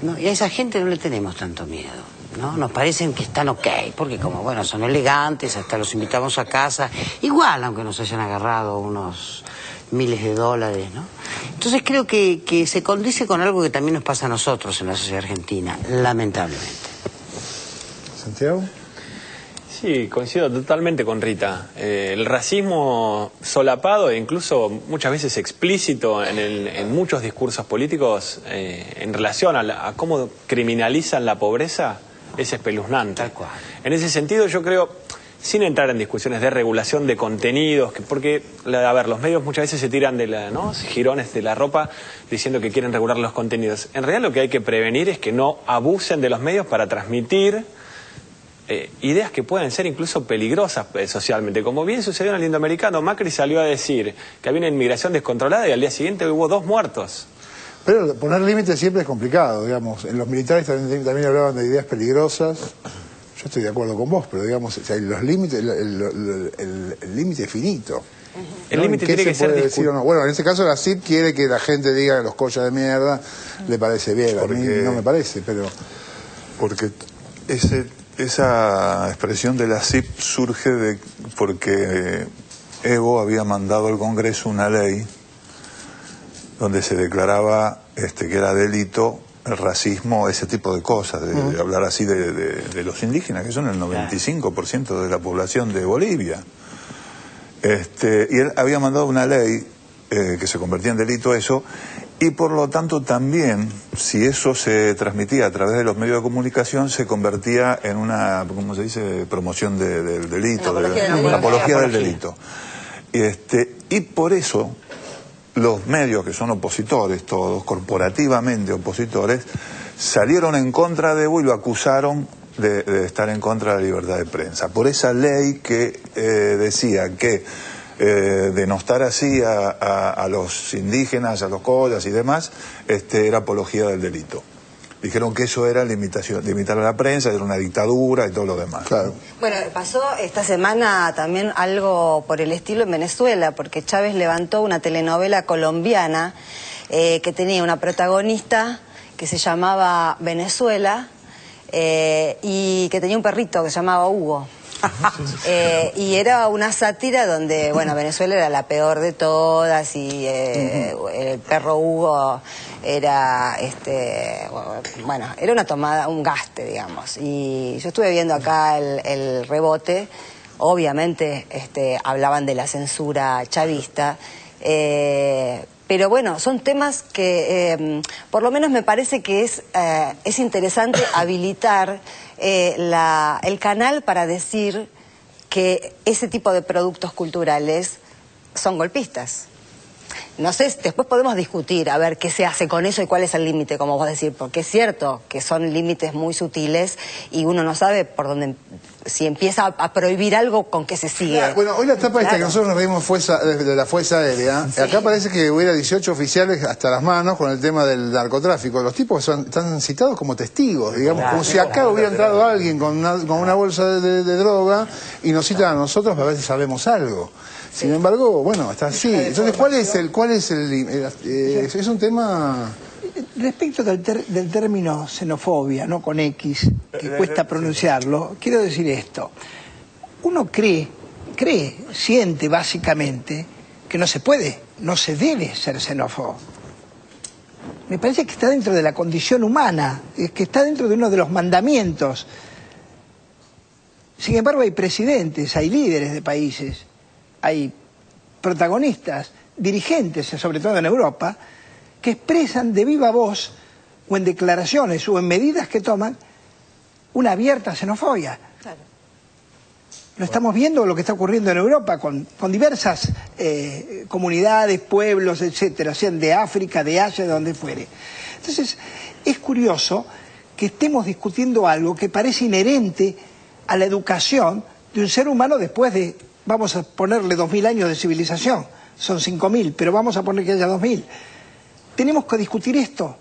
¿no? Y a esa gente no le tenemos tanto miedo, ¿no? Nos parecen que están ok, porque como, bueno, son elegantes, hasta los invitamos a casa, igual aunque nos hayan agarrado unos miles de dólares, ¿no? Entonces creo que se condice con algo que también nos pasa a nosotros en la sociedad argentina, lamentablemente. ¿Santiago? Sí, coincido totalmente con Rita. El racismo solapado e incluso muchas veces explícito en muchos discursos políticos en relación a cómo criminalizan la pobreza es espeluznante. Tal cual. En ese sentido yo creo, sin entrar en discusiones de regulación de contenidos, porque, a ver, los medios muchas veces se tiran de jirones de la ropa diciendo que quieren regular los contenidos. En realidad lo que hay que prevenir es que no abusen de los medios para transmitir ideas que pueden ser incluso peligrosas socialmente. Como bien sucedió en el Indoamericano, Macri salió a decir que había una inmigración descontrolada y al día siguiente hubo 2 muertos. Pero poner límites siempre es complicado, digamos. En los militares también hablaban de ideas peligrosas. Yo estoy de acuerdo con vos, pero digamos, o sea, los límites, el límite es finito. El límite tiene que ser decir o no. Bueno, en este caso la CIP quiere que la gente diga que los collas de mierda le parece bien. A mí no me parece, pero... Porque esa expresión de la CIP surge porque Evo había mandado al Congreso una ley donde se declaraba que era delito el racismo, ese tipo de cosas, de hablar así de los indígenas, que son el 95% de la población de Bolivia. Y él había mandado una ley que se convertía en delito eso, y por lo tanto también, si eso se transmitía a través de los medios de comunicación, se convertía en una, ¿cómo se dice?, promoción del delito, una apología del delito. Y por eso los medios, que son opositores todos, corporativamente opositores, salieron en contra de Evo y lo acusaron de estar en contra de la libertad de prensa. Por esa ley que decía que denostar así a los indígenas, a los collas y demás, era apología del delito. Dijeron que eso era limitar a la prensa, era una dictadura y todo lo demás. Claro. Bueno, pasó esta semana también algo por el estilo en Venezuela, porque Chávez levantó una telenovela colombiana que tenía una protagonista que se llamaba Venezuela y que tenía un perrito que se llamaba Hugo. Y era una sátira donde, bueno, Venezuela era la peor de todas y el perro Hugo era, bueno, era una tomada, un gaste, digamos. Y yo estuve viendo acá el rebote, obviamente hablaban de la censura chavista, pero bueno, son temas que por lo menos me parece que es interesante habilitar el canal para decir que ese tipo de productos culturales son golpistas. No sé, después podemos discutir a ver qué se hace con eso y cuál es el límite, como vos decís, porque es cierto que son límites muy sutiles y uno no sabe por dónde, si empieza a prohibir algo, con qué se sigue. Bueno, hoy la etapa esta que nosotros nos reímos de la fuerza aérea, sí. Acá parece que hubiera 18 oficiales hasta las manos con el tema del narcotráfico. Los tipos están citados como testigos, digamos, como si acá hubiera entrado alguien con una bolsa de droga y nos citan a nosotros para ver si sabemos algo. Sin embargo, bueno, está así. Entonces, ¿cuál es es un tema... Respecto del término xenofobia, no con X, que cuesta pronunciarlo, quiero decir esto. Uno siente básicamente que no se debe ser xenófobo. me parece que está dentro de la condición humana, que está dentro de uno de los mandamientos. Sin embargo, hay presidentes, hay líderes de países, hay protagonistas, dirigentes, sobre todo en Europa, que expresan de viva voz, o en declaraciones, o en medidas que toman, una abierta xenofobia. Claro. Lo estamos viendo lo que está ocurriendo en Europa con diversas comunidades, pueblos, etcétera, sean de África, de Asia, de donde fuere. Entonces, es curioso que estemos discutiendo algo que parece inherente a la educación de un ser humano después de, vamos a ponerle 2000 años de civilización, son 5000, pero vamos a poner que haya 2000. Tenemos que discutir esto.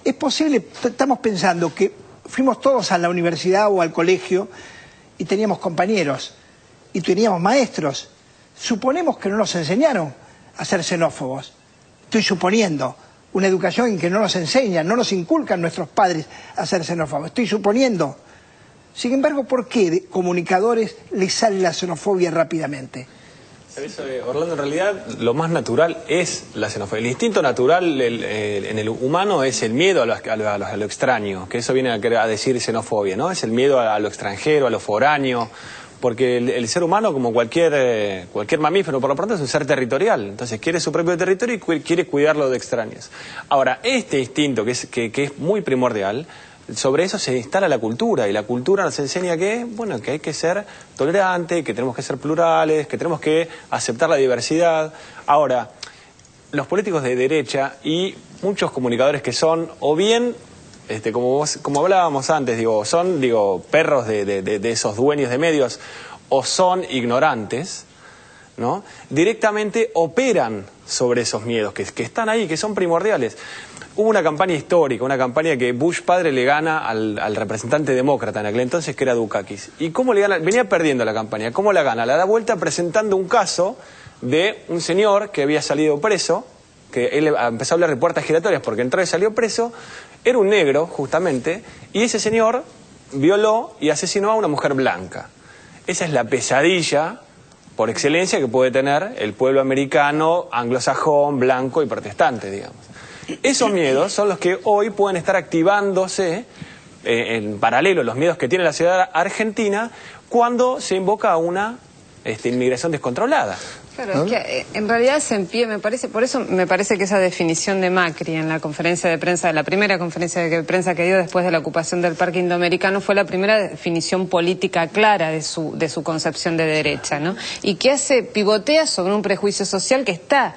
Es posible, estamos pensando que fuimos todos a la universidad o al colegio y teníamos compañeros y teníamos maestros. Suponemos que no nos enseñaron a ser xenófobos. Estoy suponiendo una educación en que no nos enseñan, no nos inculcan nuestros padres a ser xenófobos. Estoy suponiendo. Sin embargo, ¿por qué de comunicadores les sale la xenofobia rápidamente? Orlando, en realidad lo más natural es la xenofobia. El instinto natural en el humano es el miedo a lo extraño, que eso viene a decir xenofobia, ¿no? Es el miedo a lo extranjero, a lo foráneo, porque el ser humano, como cualquier mamífero, por lo pronto es un ser territorial, entonces quiere su propio territorio y quiere cuidarlo de extraños. Ahora, este instinto que es muy primordial, sobre eso se instala la cultura, y la cultura nos enseña que hay que ser tolerante, que tenemos que ser plurales, que tenemos que aceptar la diversidad. Ahora, los políticos de derecha y muchos comunicadores que son, o bien, como hablábamos antes, son perros de esos dueños de medios, o son ignorantes, ¿no? Directamente operan sobre esos miedos que están ahí, que son primordiales. Hubo una campaña histórica, una campaña que Bush padre le gana al representante demócrata en aquel entonces, que era Dukakis. ¿Y cómo le gana? Venía perdiendo la campaña. ¿Cómo la gana? La da vuelta presentando un caso de un señor que había salido preso, que él empezó a hablar de puertas giratorias porque entró y salió preso. Era un negro, justamente, y ese señor violó y asesinó a una mujer blanca. Esa es la pesadilla por excelencia que puede tener el pueblo americano, anglosajón, blanco y protestante, digamos. Esos miedos son los que hoy pueden estar activándose en paralelo, los miedos que tiene la ciudad argentina, cuando se invoca a una inmigración descontrolada. Claro, es que en realidad por eso me parece que esa definición de Macri en la conferencia de prensa, la primera conferencia de prensa que dio después de la ocupación del Parque Indoamericano, fue la primera definición política clara de su concepción de derecha, ¿no? Y que pivotea sobre un prejuicio social que está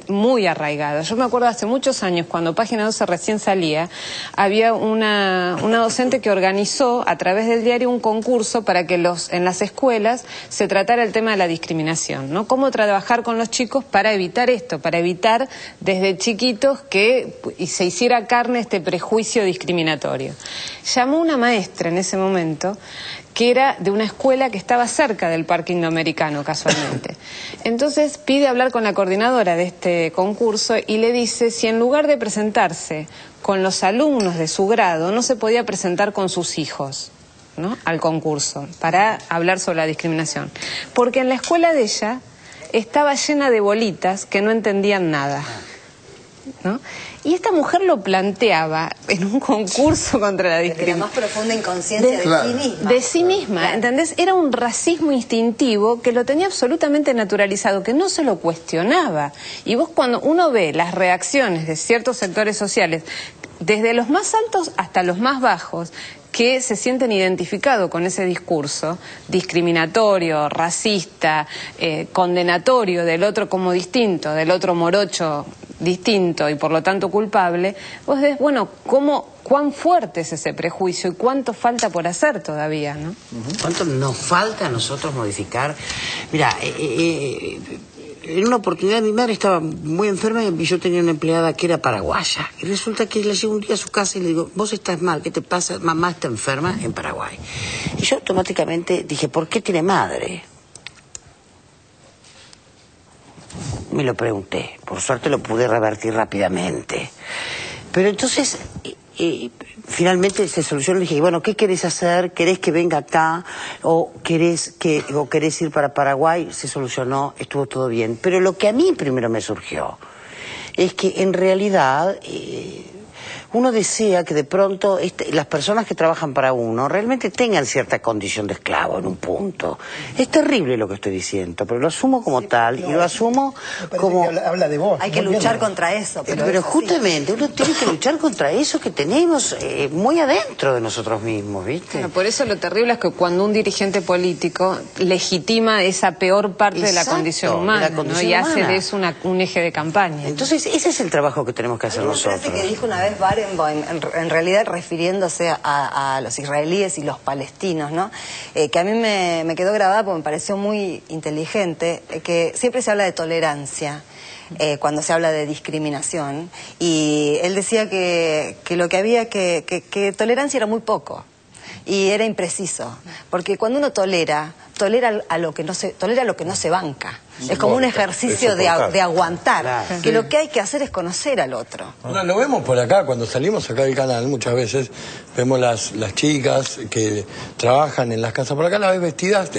muy arraigado. Yo me acuerdo hace muchos años, cuando Página 12 recién salía, había una docente que organizó a través del diario un concurso para que en las escuelas se tratara el tema de la discriminación, ¿no? Cómo trabajar con los chicos para evitar esto, para evitar desde chiquitos que se hiciera carne este prejuicio discriminatorio. Llamó una maestra en ese momento que era de una escuela que estaba cerca del Parque Indoamericano, casualmente. Entonces pide hablar con la coordinadora de este concurso y le dice si en lugar de presentarse con los alumnos de su grado, no se podía presentar con sus hijos, ¿no?, al concurso, para hablar sobre la discriminación. Porque en la escuela de ella estaba llena de bolitas que no entendían nada, ¿no? Y esta mujer lo planteaba en un concurso contra la discriminación. De la más profunda inconsciencia de sí misma. De sí misma, claro. ¿Entendés? Era un racismo instintivo que lo tenía absolutamente naturalizado, que no se lo cuestionaba. Y vos, cuando uno ve las reacciones de ciertos sectores sociales, desde los más altos hasta los más bajos, que se sienten identificados con ese discurso discriminatorio, racista, condenatorio del otro como distinto, del otro morocho distinto y por lo tanto culpable, vos ves, bueno, cuán fuerte es ese prejuicio y cuánto falta por hacer todavía, ¿no? ¿Cuánto nos falta a nosotros modificar? Mira, en una oportunidad mi madre estaba muy enferma y yo tenía una empleada que era paraguaya. Y resulta que le llego un día a su casa y le digo, vos estás mal, ¿qué te pasa? Mamá está enferma en Paraguay. Y yo automáticamente dije, ¿por qué tiene madre? Me lo pregunté. Por suerte lo pude revertir rápidamente. Pero entonces, finalmente se solucionó. Le dije, bueno, ¿qué querés hacer? ¿Querés que venga acá? ¿O querés ir para Paraguay? Se solucionó, estuvo todo bien. Pero lo que a mí primero me surgió es que en realidad uno desea que de pronto las personas que trabajan para uno realmente tengan cierta condición de esclavo en un punto. Es terrible lo que estoy diciendo, pero lo asumo como tal y lo asumo como... Habla de vos. Hay que luchar contra eso. Pero justamente uno tiene que luchar contra eso que tenemos muy adentro de nosotros mismos, ¿viste? Bueno, por eso lo terrible es que cuando un dirigente político legitima esa peor parte de la condición humana, ¿no? Y hace de eso un eje de campaña. Entonces ese es el trabajo que tenemos que hacer nosotros. Me parece que dijo una vez Barenboim, en realidad refiriéndose a los israelíes y los palestinos, ¿no? Que a mí me quedó grabada porque me pareció muy inteligente, que siempre se habla de tolerancia cuando se habla de discriminación, y él decía que lo que había que tolerancia era muy poco y era impreciso, porque cuando uno tolera a lo que no se banca. Es como un ejercicio de aguantar, claro, que lo que hay que hacer es conocer al otro. Ahora, lo vemos por acá, cuando salimos acá del canal, muchas veces vemos las chicas que trabajan en las casas por acá, las ves vestidas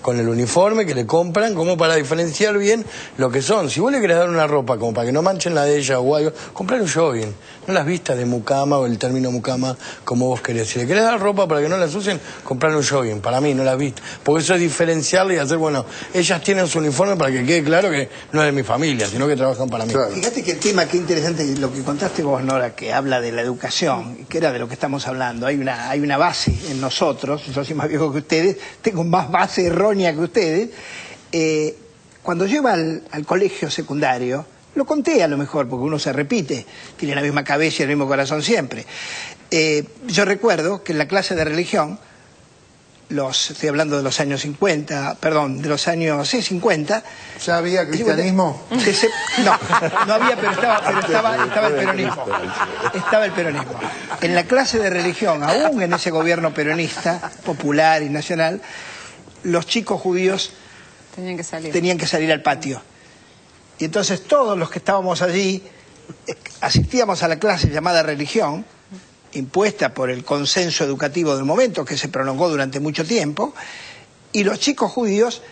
con el uniforme que le compran, como para diferenciar bien lo que son. Si vos le querés dar una ropa como para que no manchen la de ella o algo, comprale un jogging. No las vistas de mucama o el término mucama como vos querés. Si le querés dar ropa para que no la ensucien, comprale un jogging. Para mí, no las vistas. Porque eso es diferenciarle y hacer, bueno, ellas tienen su uniforme para que quede claro que no es de mi familia, sino que trabajan para mí. Claro. Fíjate que el tema, qué interesante lo que contaste vos, Nora, que habla de la educación, que era de lo que estamos hablando. Hay una base en nosotros, yo soy más viejo que ustedes, tengo más base errónea que ustedes. Cuando lleva al colegio secundario, lo conté a lo mejor, porque uno se repite, tiene la misma cabeza y el mismo corazón siempre. Yo recuerdo que en la clase de religión, estoy hablando de los años 50, perdón, de los años 50... ¿Ya había cristianismo? No había, pero estaba el peronismo. Estaba el peronismo. En la clase de religión, aún en ese gobierno peronista, popular y nacional, los chicos judíos tenían que salir al patio. Y entonces todos los que estábamos allí asistíamos a la clase llamada religión, impuesta por el consenso educativo del momento, que se prolongó durante mucho tiempo, y los chicos judíos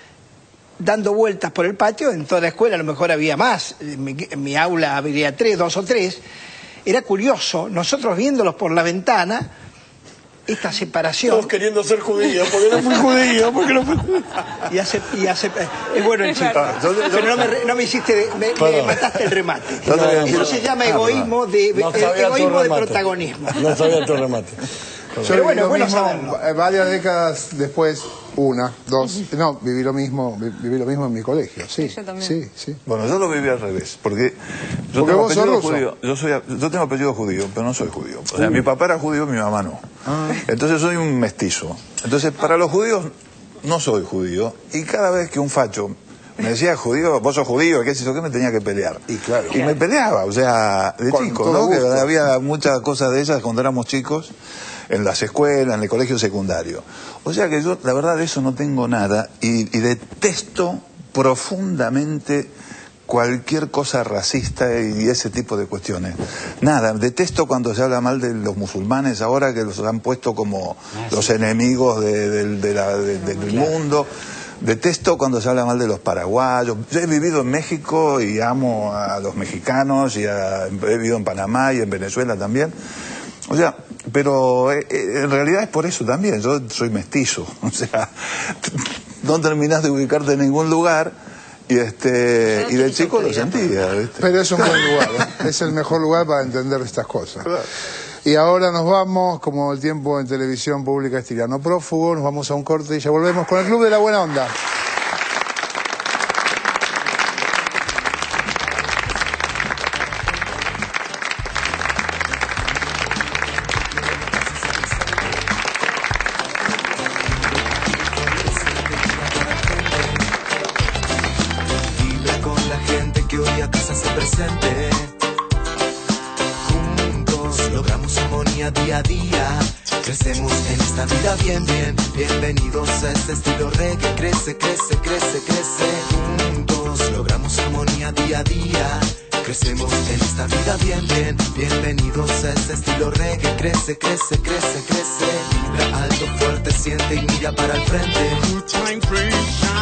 dando vueltas por el patio. En toda la escuela a lo mejor había más, en mi aula habría 2 o 3. Era curioso, nosotros viéndolos por la ventana, esta separación. Todos queriendo ser judíos, porque no fui judío, porque no fui judío. Es bueno el chico. Pero no me hiciste, me mataste el remate. Eso se llama egoísmo de protagonismo. No sabía tu remate. Yo viví lo mismo varias décadas después, 1, 2, viví lo mismo en mi colegio, sí. Yo también. Sí. Bueno, yo lo viví al revés, porque yo tengo apellido judío. Yo tengo apellido judío, pero no soy judío. O sea, mi papá era judío, mi mamá no. Entonces soy un mestizo. Entonces, para los judíos no soy judío, y cada vez que un facho me decía judío, vos sos judío, qué sé yo, que me tenía que pelear. Y me peleaba, o sea, de chico, ¿no? Que había muchas cosas de esas cuando éramos chicos, en las escuelas, en el colegio secundario. O sea que yo, la verdad, de eso no tengo nada, y detesto profundamente cualquier cosa racista y ese tipo de cuestiones. Nada, detesto cuando se habla mal de los musulmanes ahora, que los han puesto como los enemigos del mundo. Detesto cuando se habla mal de los paraguayos. Yo he vivido en México y amo a los mexicanos, y he vivido en Panamá y en Venezuela también. O sea, pero en realidad es por eso también. Yo soy mestizo. O sea, no terminás de ubicarte en ningún lugar, y de chico lo sentía, ¿viste? Pero es un buen lugar, es el mejor lugar para entender estas cosas. Claro. Y ahora nos vamos, como el tiempo en televisión pública es tirano prófugo, nos vamos a un corte y ya volvemos con el Club de la Buena Onda. Vibra con la gente que hoy a casa se presente. Logramos armonía día a día. Crecemos en esta vida bien. Bienvenidos a este estilo reggae. Crece. Juntos logramos armonía día a día. Crecemos en esta vida bien. Bienvenidos a este estilo reggae. Crece. Vibra alto, fuerte, siente y mira para el frente.